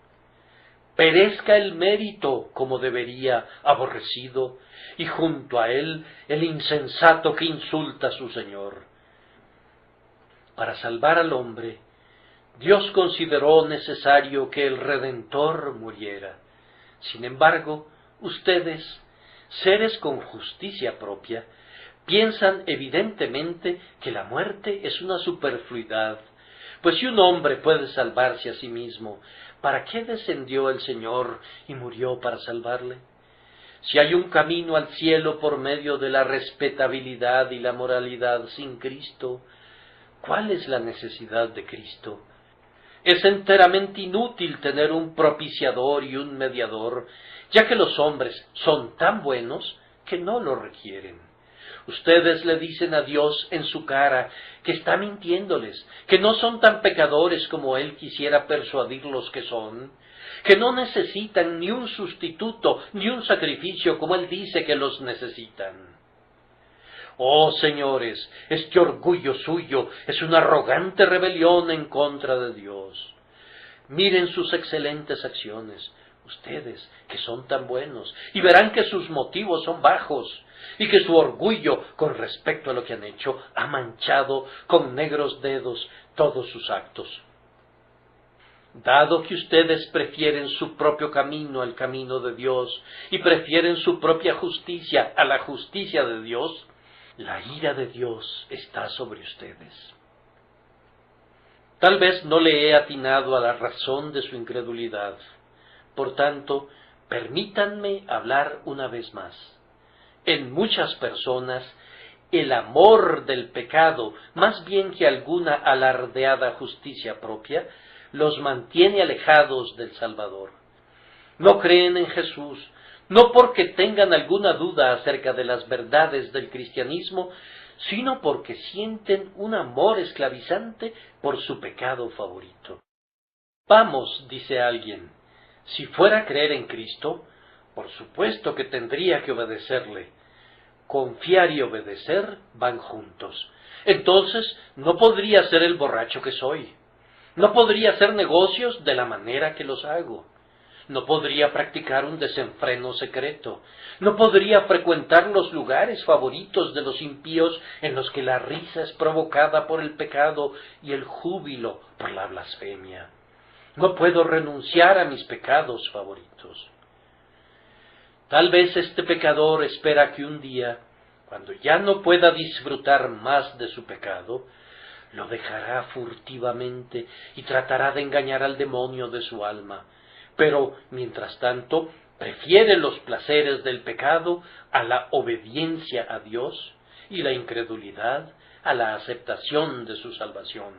perezca el mérito como debería, aborrecido, y junto a él el insensato que insulta a su Señor. Para salvar al hombre, Dios consideró necesario que el Redentor muriera. Sin embargo, ustedes, seres con justicia propia, piensan evidentemente que la muerte es una superfluidad, pues si un hombre puede salvarse a sí mismo, ¿para qué descendió el Señor y murió para salvarle? Si hay un camino al cielo por medio de la respetabilidad y la moralidad sin Cristo, ¿cuál es la necesidad de Cristo? Es enteramente inútil tener un propiciador y un mediador, ya que los hombres son tan buenos que no lo requieren. Ustedes le dicen a Dios en su cara que está mintiéndoles, que no son tan pecadores como Él quisiera persuadirlos que son, que no necesitan ni un sustituto ni un sacrificio como Él dice que los necesitan. Oh, señores, este orgullo suyo es una arrogante rebelión en contra de Dios. Miren sus excelentes acciones, ustedes que son tan buenos, y verán que sus motivos son bajos, y que su orgullo con respecto a lo que han hecho ha manchado con negros dedos todos sus actos. Dado que ustedes prefieren su propio camino al camino de Dios, y prefieren su propia justicia a la justicia de Dios, la ira de Dios está sobre ustedes. Tal vez no le he atinado a la razón de su incredulidad. Por tanto, permítanme hablar una vez más. En muchas personas, el amor del pecado, más bien que alguna alardeada justicia propia, los mantiene alejados del Salvador. No creen en Jesús, no porque tengan alguna duda acerca de las verdades del cristianismo, sino porque sienten un amor esclavizante por su pecado favorito. Vamos, dice alguien, si fuera a creer en Cristo, por supuesto que tendría que obedecerle. Confiar y obedecer van juntos. Entonces no podría ser el borracho que soy. No podría hacer negocios de la manera que los hago. No podría practicar un desenfreno secreto. No podría frecuentar los lugares favoritos de los impíos en los que la risa es provocada por el pecado y el júbilo por la blasfemia. No puedo renunciar a mis pecados favoritos. Tal vez este pecador espera que un día, cuando ya no pueda disfrutar más de su pecado, lo dejará furtivamente y tratará de engañar al demonio de su alma. Pero, mientras tanto, prefiere los placeres del pecado a la obediencia a Dios y la incredulidad a la aceptación de su salvación.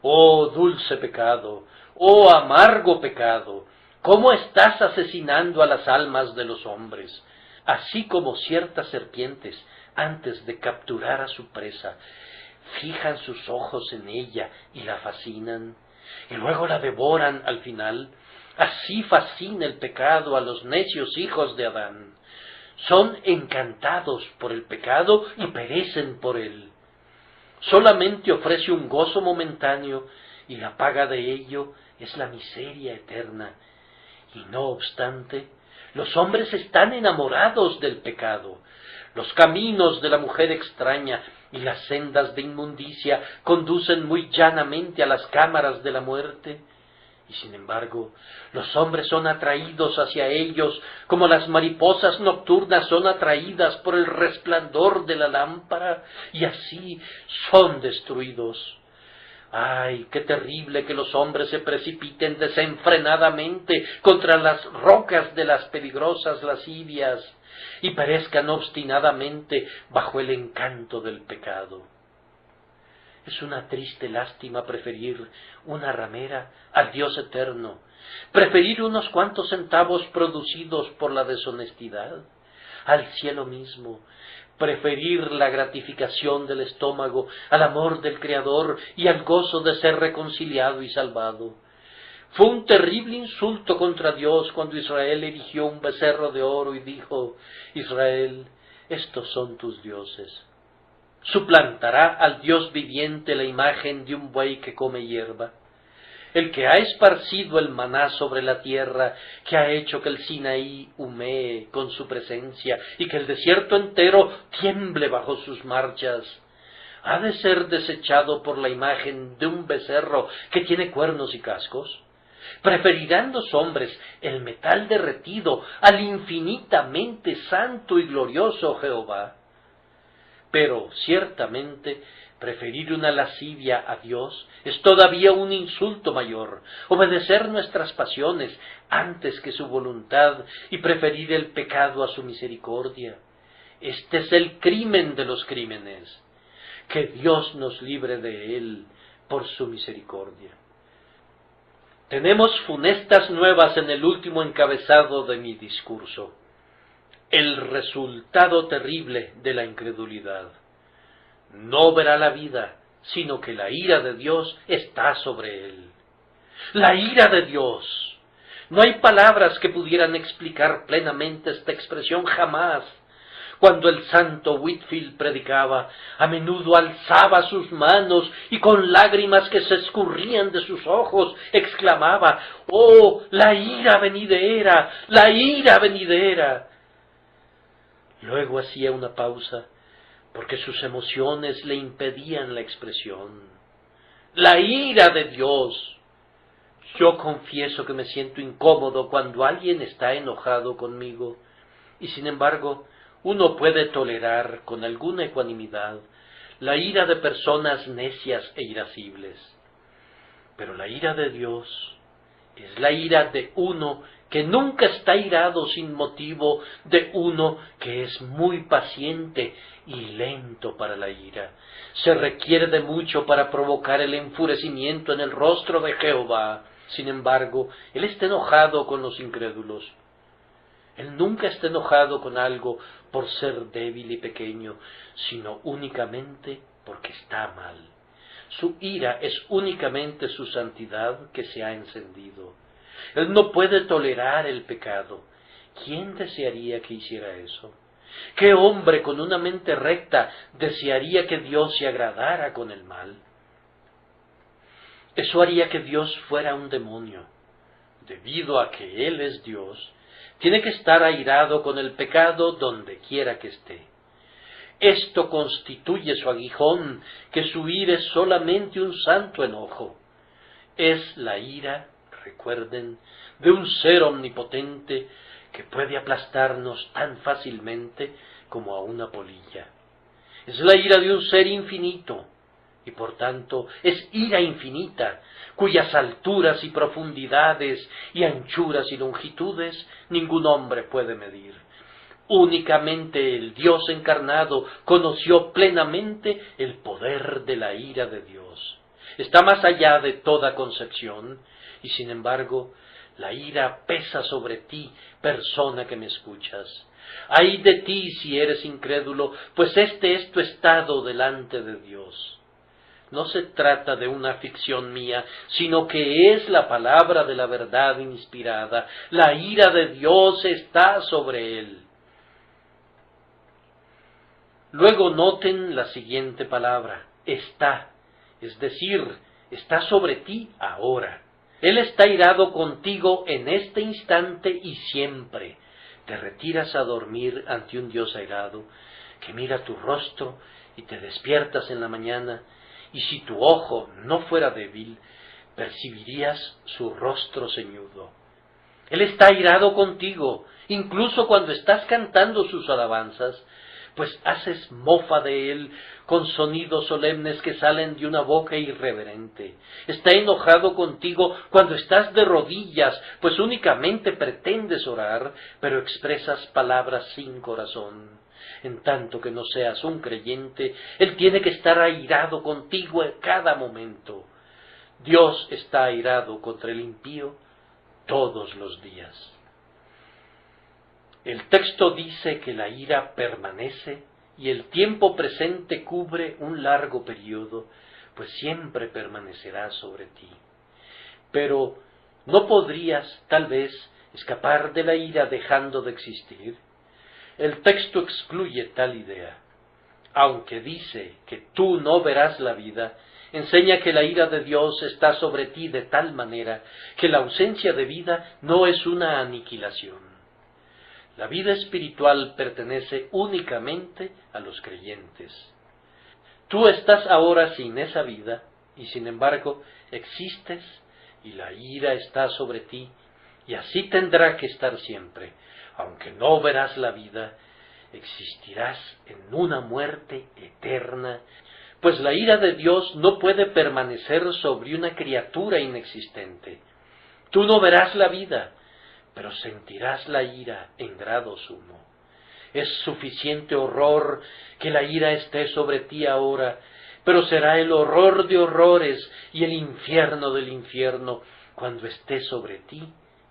Oh dulce pecado, oh amargo pecado, ¿cómo estás asesinando a las almas de los hombres? Así como ciertas serpientes, antes de capturar a su presa, fijan sus ojos en ella y la fascinan, y luego la devoran al final. Así fascina el pecado a los necios hijos de Adán. Son encantados por el pecado y perecen por él. Solamente ofrece un gozo momentáneo y la paga de ello es la miseria eterna. Y no obstante, los hombres están enamorados del pecado. Los caminos de la mujer extraña y las sendas de inmundicia conducen muy llanamente a las cámaras de la muerte, Y sin embargo, los hombres son atraídos hacia ellos como las mariposas nocturnas son atraídas por el resplandor de la lámpara, y así son destruidos. ¡Ay, qué terrible que los hombres se precipiten desenfrenadamente contra las rocas de las peligrosas lascivias y perezcan obstinadamente bajo el encanto del pecado! Es una triste lástima preferir una ramera al Dios eterno, preferir unos cuantos centavos producidos por la deshonestidad al cielo mismo, preferir la gratificación del estómago al amor del Creador y al gozo de ser reconciliado y salvado. Fue un terrible insulto contra Dios cuando Israel erigió un becerro de oro y dijo: Israel, estos son tus dioses. ¿Suplantará al Dios viviente la imagen de un buey que come hierba? El que ha esparcido el maná sobre la tierra, que ha hecho que el Sinaí humee con su presencia y que el desierto entero tiemble bajo sus marchas, ¿ha de ser desechado por la imagen de un becerro que tiene cuernos y cascos? ¿Preferirán los hombres el metal derretido al infinitamente santo y glorioso Jehová? Pero ciertamente preferir una lascivia a Dios es todavía un insulto mayor, obedecer nuestras pasiones antes que su voluntad y preferir el pecado a su misericordia. Este es el crimen de los crímenes. Que Dios nos libre de él por su misericordia. Tenemos funestas nuevas en el último encabezado de mi discurso: el resultado terrible de la incredulidad. No verá la vida, sino que la ira de Dios está sobre él. La ira de Dios. No hay palabras que pudieran explicar plenamente esta expresión jamás. Cuando el santo Whitefield predicaba, a menudo alzaba sus manos y con lágrimas que se escurrían de sus ojos, exclamaba: ¡Oh, la ira venidera! ¡La ira venidera! Luego hacía una pausa, porque sus emociones le impedían la expresión. ¡La ira de Dios! Yo confieso que me siento incómodo cuando alguien está enojado conmigo, y sin embargo, uno puede tolerar con alguna ecuanimidad la ira de personas necias e irascibles. Pero la ira de Dios es la ira de uno que nunca está irado sin motivo, de uno que es muy paciente y lento para la ira. Se requiere de mucho para provocar el enfurecimiento en el rostro de Jehová. Sin embargo, Él está enojado con los incrédulos. Él nunca está enojado con algo por ser débil y pequeño, sino únicamente porque está mal. Su ira es únicamente su santidad que se ha encendido. Él no puede tolerar el pecado. ¿Quién desearía que hiciera eso? ¿Qué hombre con una mente recta desearía que Dios se agradara con el mal? Eso haría que Dios fuera un demonio. Debido a que Él es Dios, tiene que estar airado con el pecado donde quiera que esté. Esto constituye su aguijón, que su ira es solamente un santo enojo. Es la ira, recuerden, de un ser omnipotente que puede aplastarnos tan fácilmente como a una polilla. Es la ira de un ser infinito, y por tanto es ira infinita, cuyas alturas y profundidades y anchuras y longitudes ningún hombre puede medir. Únicamente el Dios encarnado conoció plenamente el poder de la ira de Dios. Está más allá de toda concepción, y sin embargo, la ira pesa sobre ti, persona que me escuchas. Ay de ti si eres incrédulo, pues este es tu estado delante de Dios. No se trata de una ficción mía, sino que es la palabra de la verdad inspirada. La ira de Dios está sobre él. Luego noten la siguiente palabra: está, es decir, está sobre ti ahora. Él está irado contigo en este instante y siempre. Te retiras a dormir ante un Dios airado, que mira tu rostro y te despiertas en la mañana, y si tu ojo no fuera débil, percibirías su rostro ceñudo. Él está airado contigo, incluso cuando estás cantando sus alabanzas, pues haces mofa de él con sonidos solemnes que salen de una boca irreverente. Está enojado contigo cuando estás de rodillas, pues únicamente pretendes orar, pero expresas palabras sin corazón. En tanto que no seas un creyente, él tiene que estar airado contigo en cada momento. Dios está airado contra el impío todos los días. El texto dice que la ira permanece y el tiempo presente cubre un largo periodo, pues siempre permanecerá sobre ti. Pero ¿no podrías, tal vez, escapar de la ira dejando de existir? El texto excluye tal idea. Aunque dice que tú no verás la vida, enseña que la ira de Dios está sobre ti de tal manera que la ausencia de vida no es una aniquilación. La vida espiritual pertenece únicamente a los creyentes. Tú estás ahora sin esa vida y sin embargo existes y la ira está sobre ti y así tendrá que estar siempre. Aunque no verás la vida, existirás en una muerte eterna, pues la ira de Dios no puede permanecer sobre una criatura inexistente. Tú no verás la vida, pero sentirás la ira en grado sumo. Es suficiente horror que la ira esté sobre ti ahora, pero será el horror de horrores y el infierno del infierno cuando esté sobre ti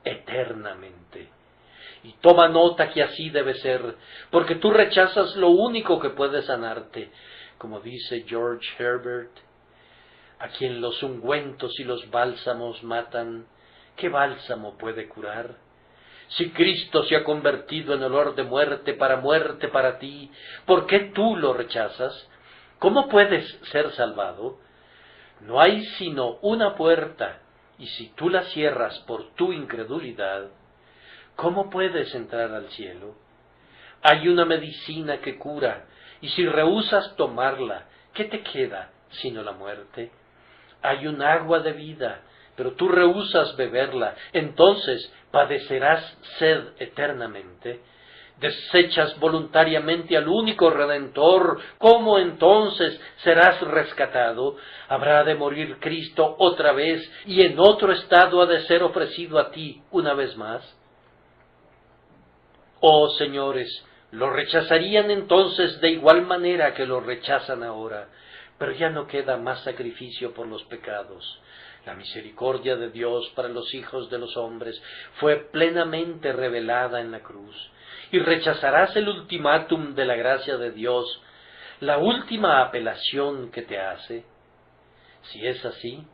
eternamente. Y toma nota que así debe ser, porque tú rechazas lo único que puede sanarte, como dice George Herbert, a quien los ungüentos y los bálsamos matan, ¿qué bálsamo puede curar? Si Cristo se ha convertido en olor de muerte para ti, ¿por qué tú lo rechazas? ¿Cómo puedes ser salvado? No hay sino una puerta, y si tú la cierras por tu incredulidad, ¿cómo puedes entrar al cielo? Hay una medicina que cura, y si rehusas tomarla, ¿qué te queda sino la muerte? Hay un agua de vida, pero tú rehusas beberla, entonces padecerás sed eternamente. Desechas voluntariamente al único Redentor, ¿cómo entonces serás rescatado? Habrá de morir Cristo otra vez, y en otro estado ha de ser ofrecido a ti una vez más. Oh señores, lo rechazarían entonces de igual manera que lo rechazan ahora, pero ya no queda más sacrificio por los pecados. La misericordia de Dios para los hijos de los hombres fue plenamente revelada en la cruz, y rechazarás el ultimátum de la gracia de Dios, la última apelación que te hace. Si es así,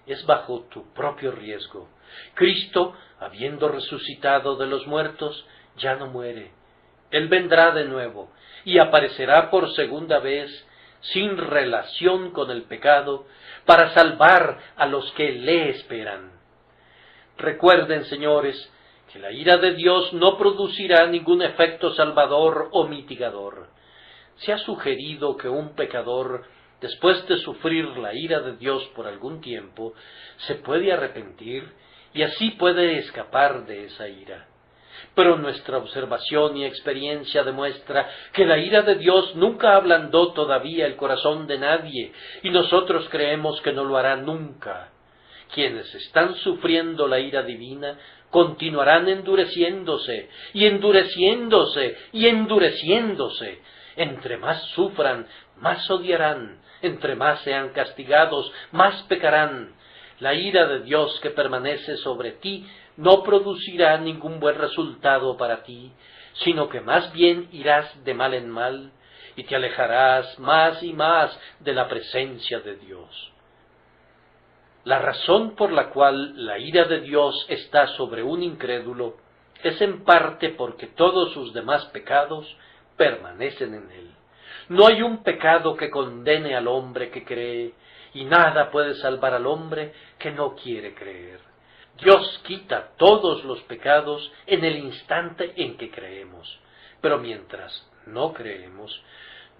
es bajo tu propio riesgo. Cristo, habiendo resucitado de los muertos, ya no muere. Él vendrá de nuevo y aparecerá por segunda vez, sin relación con el pecado, para salvar a los que le esperan. Recuerden, señores, que la ira de Dios no producirá ningún efecto salvador o mitigador. Se ha sugerido que un pecador, después de sufrir la ira de Dios por algún tiempo, se puede arrepentir y así puede escapar de esa ira. Pero nuestra observación y experiencia demuestra que la ira de Dios nunca ablandó todavía el corazón de nadie, y nosotros creemos que no lo hará nunca. Quienes están sufriendo la ira divina continuarán endureciéndose, y endureciéndose, y endureciéndose. Entre más sufran, más odiarán. Entre más sean castigados, más pecarán. La ira de Dios que permanece sobre ti no producirá ningún buen resultado para ti, sino que más bien irás de mal en mal y te alejarás más y más de la presencia de Dios. La razón por la cual la ira de Dios está sobre un incrédulo es en parte porque todos sus demás pecados permanecen en él. No hay un pecado que condene al hombre que cree, y nada puede salvar al hombre que no quiere creer. Dios quita todos los pecados en el instante en que creemos, pero mientras no creemos,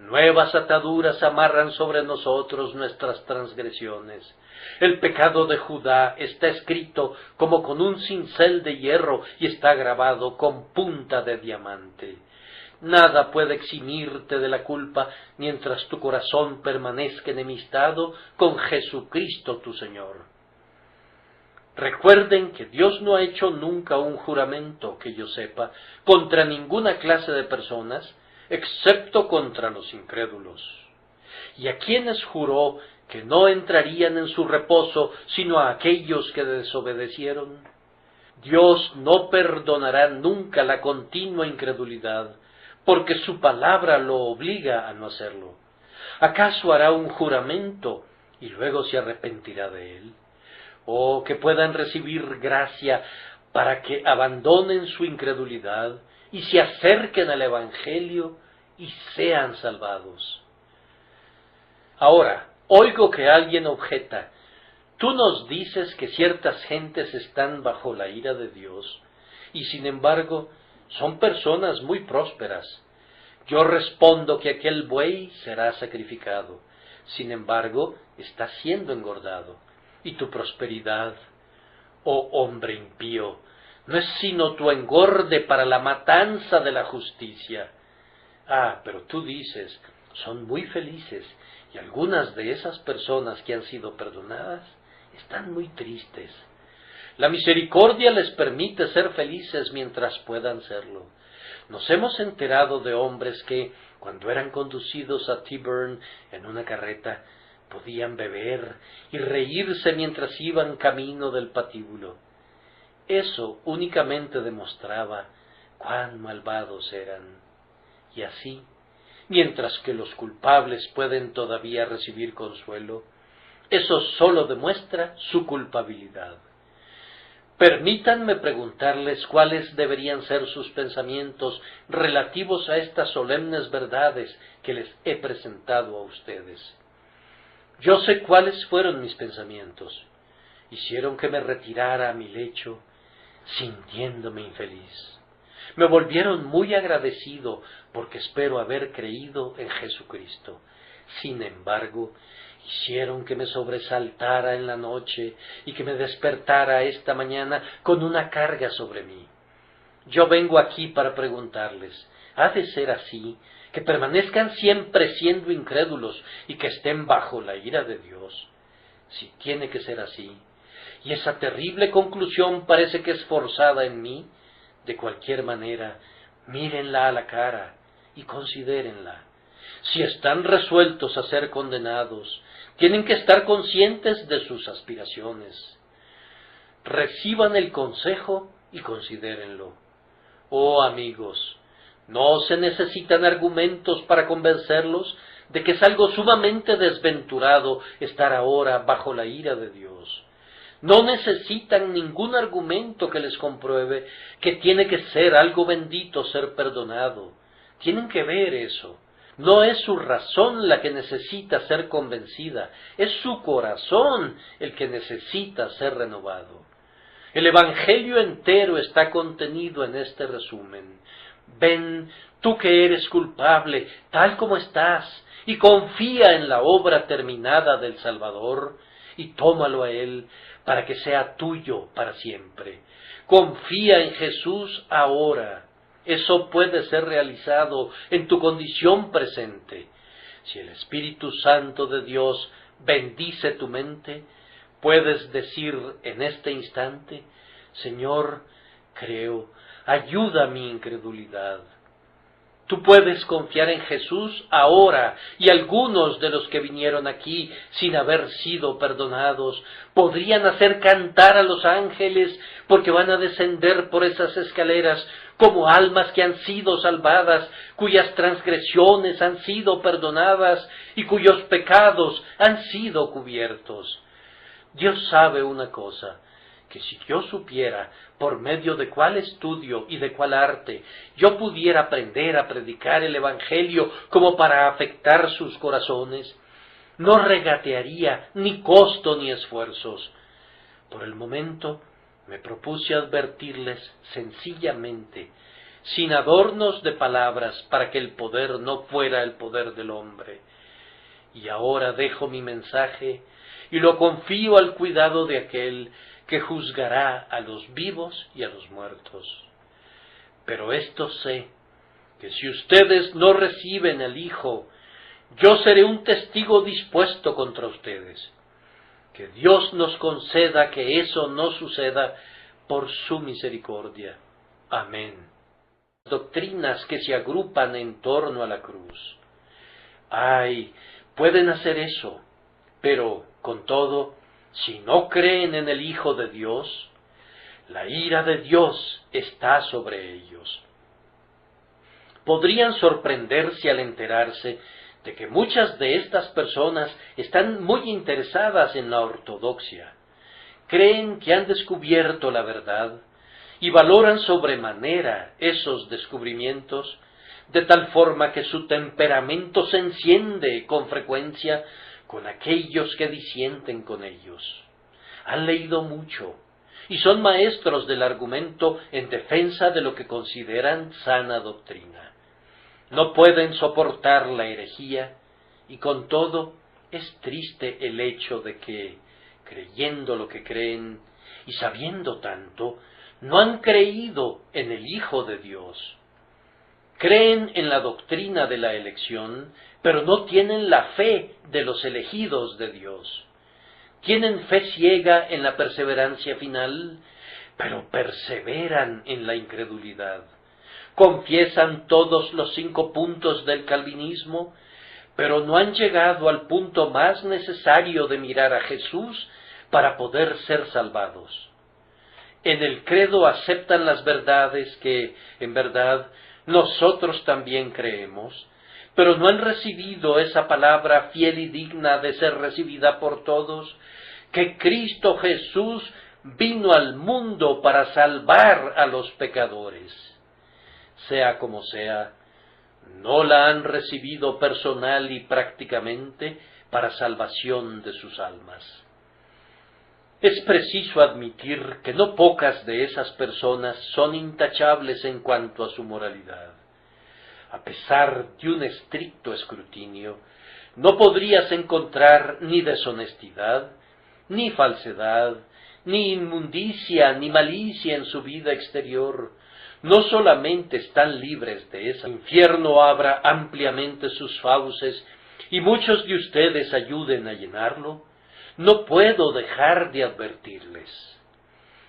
Nuevas ataduras amarran sobre nosotros nuestras transgresiones. El pecado de Judá está escrito como con un cincel de hierro y está grabado con punta de diamante. Nada puede eximirte de la culpa mientras tu corazón permanezca enemistado con Jesucristo tu Señor. Recuerden que Dios no ha hecho nunca un juramento, que yo sepa, contra ninguna clase de personas, excepto contra los incrédulos. Y a quienes juró que no entrarían en su reposo, sino a aquellos que desobedecieron. Dios no perdonará nunca la continua incredulidad, porque su palabra lo obliga a no hacerlo. ¿Acaso hará un juramento y luego se arrepentirá de él? ¿O que puedan recibir gracia para que abandonen su incredulidad y se acerquen al Evangelio y sean salvados? Ahora, oigo que alguien objeta: tú nos dices que ciertas gentes están bajo la ira de Dios, y sin embargo son personas muy prósperas. Yo respondo que aquel buey será sacrificado, sin embargo está siendo engordado, y tu prosperidad, oh hombre impío, no es sino tu engorde para la matanza de la justicia. Ah, pero tú dices, son muy felices, y algunas de esas personas que han sido perdonadas están muy tristes. La misericordia les permite ser felices mientras puedan serlo. Nos hemos enterado de hombres que, cuando eran conducidos a Tyburn en una carreta, podían beber y reírse mientras iban camino del patíbulo. Eso únicamente demostraba cuán malvados eran. Y así, mientras que los culpables pueden todavía recibir consuelo, eso sólo demuestra su culpabilidad. Permítanme preguntarles cuáles deberían ser sus pensamientos relativos a estas solemnes verdades que les he presentado a ustedes. Yo sé cuáles fueron mis pensamientos. Hicieron que me retirara a mi lecho, sintiéndome infeliz. Me volvieron muy agradecido porque espero haber creído en Jesucristo. Sin embargo, hicieron que me sobresaltara en la noche y que me despertara esta mañana con una carga sobre mí. Yo vengo aquí para preguntarles, ¿ha de ser así, que permanezcan siempre siendo incrédulos y que estén bajo la ira de Dios? Si tiene que ser así, y esa terrible conclusión parece que es forzada en mí, de cualquier manera, mírenla a la cara y considérenla. Si están resueltos a ser condenados, tienen que estar conscientes de sus aspiraciones. Reciban el consejo y considérenlo. Oh amigos, no se necesitan argumentos para convencerlos de que es algo sumamente desventurado estar ahora bajo la ira de Dios. No necesitan ningún argumento que les compruebe que tiene que ser algo bendito ser perdonado. Tienen que ver eso. No es su razón la que necesita ser convencida, es su corazón el que necesita ser renovado. El Evangelio entero está contenido en este resumen. Ven, tú que eres culpable, tal como estás, y confía en la obra terminada del Salvador, y tómalo a Él para que sea tuyo para siempre. Confía en Jesús ahora. Eso puede ser realizado en tu condición presente. Si el Espíritu Santo de Dios bendice tu mente, puedes decir en este instante, Señor, creo, ayuda mi incredulidad. Tú puedes confiar en Jesús ahora, y algunos de los que vinieron aquí sin haber sido perdonados podrían hacer cantar a los ángeles porque van a descender por esas escaleras como almas que han sido salvadas, cuyas transgresiones han sido perdonadas y cuyos pecados han sido cubiertos. Dios sabe una cosa, que si yo supiera por medio de cuál estudio y de cuál arte yo pudiera aprender a predicar el Evangelio como para afectar sus corazones, no regatearía ni costo ni esfuerzos. Por el momento me propuse advertirles sencillamente sin adornos de palabras, para que el poder no fuera el poder del hombre. Y ahora dejo mi mensaje y lo confío al cuidado de aquel que juzgará a los vivos y a los muertos. Pero esto sé, que si ustedes no reciben al Hijo, yo seré un testigo dispuesto contra ustedes. Que Dios nos conceda que eso no suceda por su misericordia. Amén. Doctrinas que se agrupan en torno a la cruz. Ay, pueden hacer eso, pero, con todo, si no creen en el Hijo de Dios, la ira de Dios está sobre ellos. Podrían sorprenderse al enterarse de que muchas de estas personas están muy interesadas en la ortodoxia, creen que han descubierto la verdad y valoran sobremanera esos descubrimientos, de tal forma que su temperamento se enciende con frecuencia con aquellos que disienten con ellos. Han leído mucho y son maestros del argumento en defensa de lo que consideran sana doctrina. No pueden soportar la herejía, y con todo es triste el hecho de que, creyendo lo que creen y sabiendo tanto, no han creído en el Hijo de Dios. Creen en la doctrina de la elección, pero no tienen la fe de los elegidos de Dios. Tienen fe ciega en la perseverancia final, pero perseveran en la incredulidad. Confiesan todos los 5 puntos del calvinismo, pero no han llegado al punto más necesario de mirar a Jesús para poder ser salvados. En el credo aceptan las verdades que, en verdad, nosotros también creemos, pero no han recibido esa palabra fiel y digna de ser recibida por todos, que Cristo Jesús vino al mundo para salvar a los pecadores. Sea como sea, no la han recibido personal y prácticamente para salvación de sus almas. Es preciso admitir que no pocas de esas personas son intachables en cuanto a su moralidad. A pesar de un estricto escrutinio, no podrías encontrar ni deshonestidad, ni falsedad, ni inmundicia, ni malicia en su vida exterior. No solamente están libres de esa, el infierno abra ampliamente sus fauces y muchos de ustedes ayuden a llenarlo, no puedo dejar de advertirles.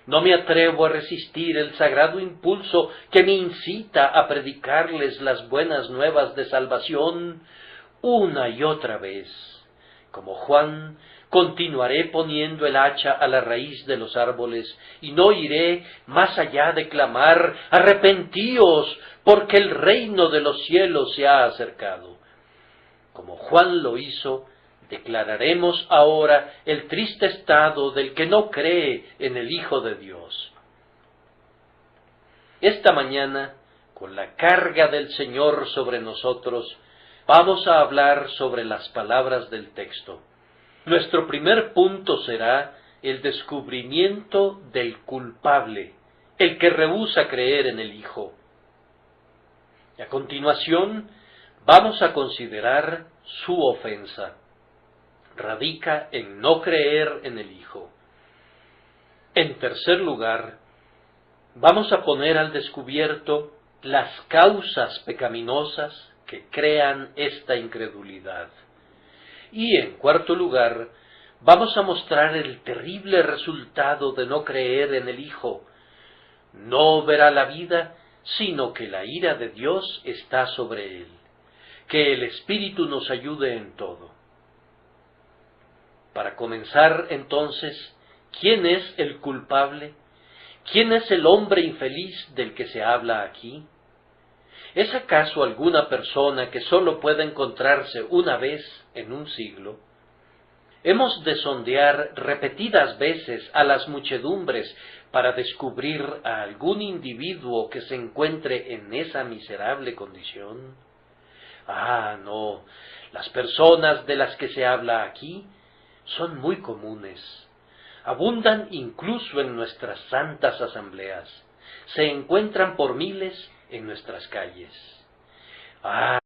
No me atrevo a resistir el sagrado impulso que me incita a predicarles las buenas nuevas de salvación una y otra vez. Como Juan, continuaré poniendo el hacha a la raíz de los árboles, y no iré más allá de clamar: arrepentíos, porque el reino de los cielos se ha acercado. Como Juan lo hizo, declararemos ahora el triste estado del que no cree en el Hijo de Dios. Esta mañana, con la carga del Señor sobre nosotros, vamos a hablar sobre las palabras del texto. Nuestro primer punto será el descubrimiento del culpable, el que rehúsa creer en el Hijo. Y a continuación, vamos a considerar su ofensa. Radica en no creer en el Hijo. En tercer lugar, vamos a poner al descubierto las causas pecaminosas que crean esta incredulidad. Y en cuarto lugar, vamos a mostrar el terrible resultado de no creer en el Hijo. No verá la vida, sino que la ira de Dios está sobre él. Que el Espíritu nos ayude en todo. Para comenzar, entonces, ¿quién es el culpable? ¿Quién es el hombre infeliz del que se habla aquí? ¿Es acaso alguna persona que sólo puede encontrarse una vez en un siglo? Hemos de sondear repetidas veces a las muchedumbres para descubrir a algún individuo que se encuentre en esa miserable condición. Ah, no, las personas de las que se habla aquí son muy comunes. Abundan incluso en nuestras santas asambleas. Se encuentran por miles en nuestras calles. ¡Ah!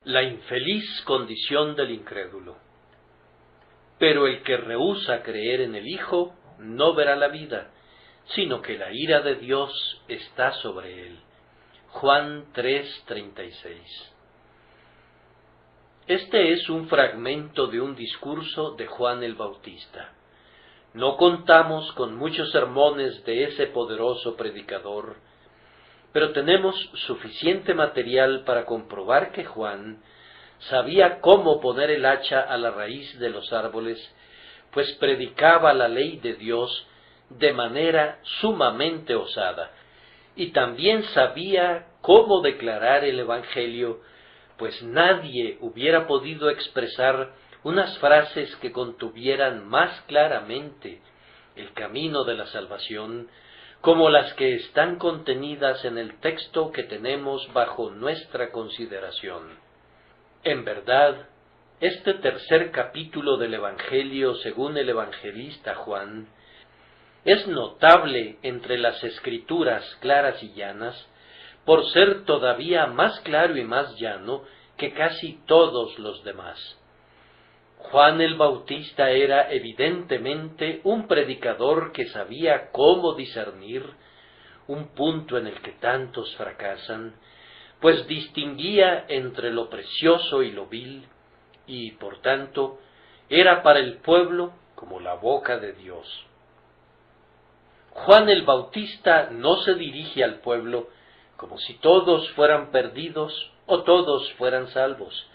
La infeliz condición del incrédulo. Pero el que rehúsa creer en el Hijo no verá la vida, sino que la ira de Dios está sobre él. Juan 3:36. Este es un fragmento de un discurso de Juan el Bautista. No contamos con muchos sermones de ese poderoso predicador, pero tenemos suficiente material para comprobar que Juan sabía cómo poner el hacha a la raíz de los árboles, pues predicaba la ley de Dios de manera sumamente osada, y también sabía cómo declarar el Evangelio, pues nadie hubiera podido expresar unas frases que contuvieran más claramente el camino de la salvación, como las que están contenidas en el texto que tenemos bajo nuestra consideración. En verdad, este tercer capítulo del Evangelio según el evangelista Juan es notable entre las escrituras claras y llanas, por ser todavía más claro y más llano que casi todos los demás. Juan el Bautista era evidentemente un predicador que sabía cómo discernir, un punto en el que tantos fracasan, pues distinguía entre lo precioso y lo vil, y, por tanto, era para el pueblo como la boca de Dios. Juan el Bautista no se dirige al pueblo como si todos fueran perdidos o todos fueran salvos,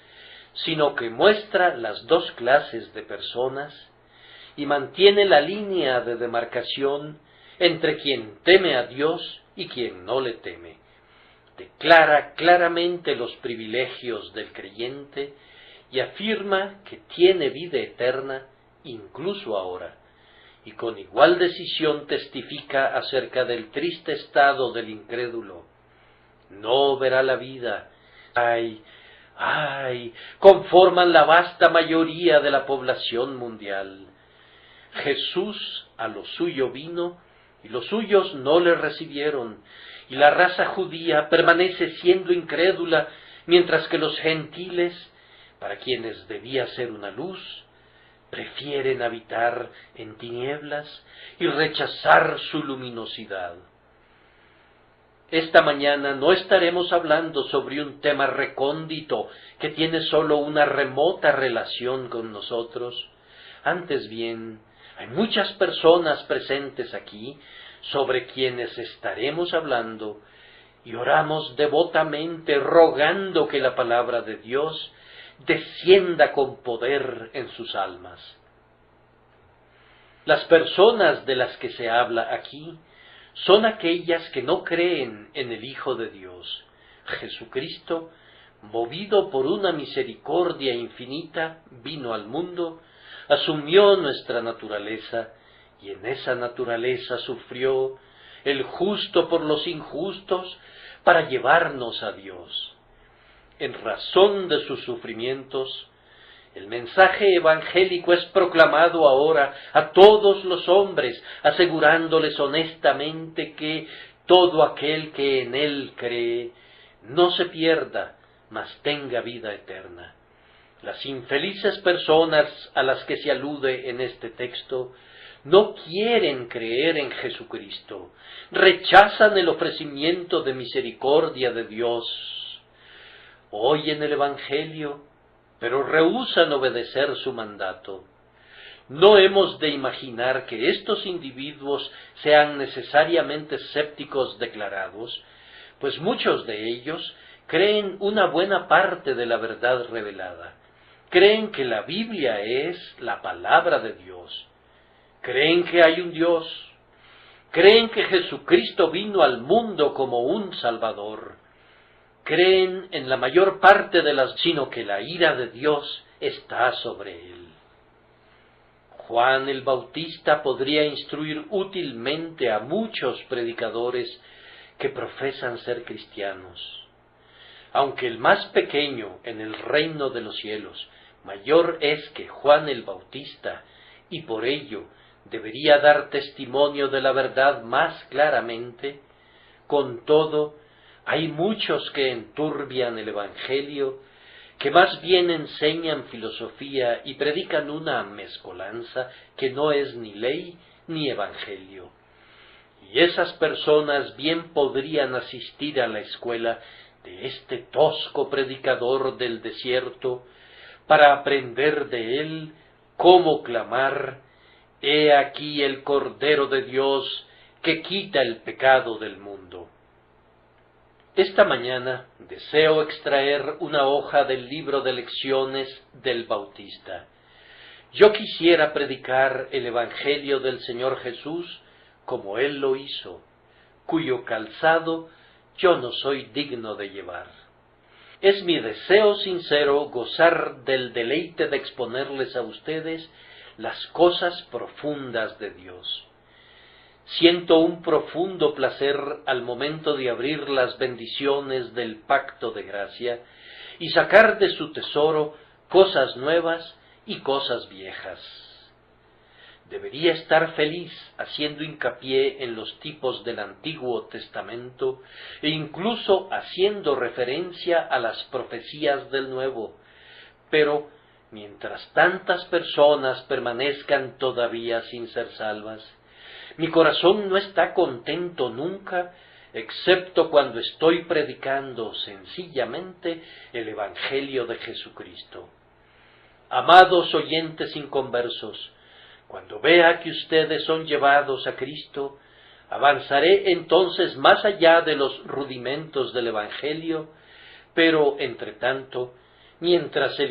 sino que muestra las dos clases de personas y mantiene la línea de demarcación entre quien teme a Dios y quien no le teme. Declara claramente los privilegios del creyente y afirma que tiene vida eterna incluso ahora, y con igual decisión testifica acerca del triste estado del incrédulo. No verá la vida. ¡Ay! Conforman la vasta mayoría de la población mundial. Jesús a lo suyo vino, y los suyos no le recibieron, y la raza judía permanece siendo incrédula, mientras que los gentiles, para quienes debía ser una luz, prefieren habitar en tinieblas y rechazar su luminosidad. Esta mañana no estaremos hablando sobre un tema recóndito que tiene sólo una remota relación con nosotros. Antes bien, hay muchas personas presentes aquí sobre quienes estaremos hablando, y oramos devotamente rogando que la palabra de Dios descienda con poder en sus almas. Las personas de las que se habla aquí son aquellas que no creen en el Hijo de Dios. Jesucristo, movido por una misericordia infinita, vino al mundo, asumió nuestra naturaleza, y en esa naturaleza sufrió, el justo por los injustos, para llevarnos a Dios. En razón de sus sufrimientos, el mensaje evangélico es proclamado ahora a todos los hombres, asegurándoles honestamente que todo aquel que en él cree no se pierda, mas tenga vida eterna. Las infelices personas a las que se alude en este texto no quieren creer en Jesucristo, rechazan el ofrecimiento de misericordia de Dios, oyen el Evangelio, pero rehúsan obedecer su mandato. No hemos de imaginar que estos individuos sean necesariamente escépticos declarados, pues muchos de ellos creen una buena parte de la verdad revelada. Creen que la Biblia es la palabra de Dios. Creen que hay un Dios. Creen que Jesucristo vino al mundo como un Salvador. Creen en la mayor parte de las, sino que la ira de Dios está sobre él. Juan el Bautista podría instruir útilmente a muchos predicadores que profesan ser cristianos. Aunque el más pequeño en el reino de los cielos mayor es que Juan el Bautista, y por ello debería dar testimonio de la verdad más claramente, Con todo, hay muchos que enturbian el Evangelio, que más bien enseñan filosofía y predican una mezcolanza que no es ni ley ni Evangelio. Y esas personas bien podrían asistir a la escuela de este tosco predicador del desierto para aprender de él cómo clamar: «He aquí el Cordero de Dios que quita el pecado del mundo». Esta mañana deseo extraer una hoja del libro de lecciones del Bautista. Yo quisiera predicar el Evangelio del Señor Jesús como Él lo hizo, cuyo calzado yo no soy digno de llevar. Es mi deseo sincero gozar del deleite de exponerles a ustedes las cosas profundas de Dios. Siento un profundo placer al momento de abrir las bendiciones del pacto de gracia y sacar de su tesoro cosas nuevas y cosas viejas. Debería estar feliz haciendo hincapié en los tipos del Antiguo Testamento e incluso haciendo referencia a las profecías del Nuevo, pero mientras tantas personas permanezcan todavía sin ser salvas, mi corazón no está contento nunca, excepto cuando estoy predicando sencillamente el Evangelio de Jesucristo. Amados oyentes inconversos, cuando vea que ustedes son llevados a Cristo, avanzaré entonces más allá de los rudimentos del Evangelio, pero, entre tanto, mientras el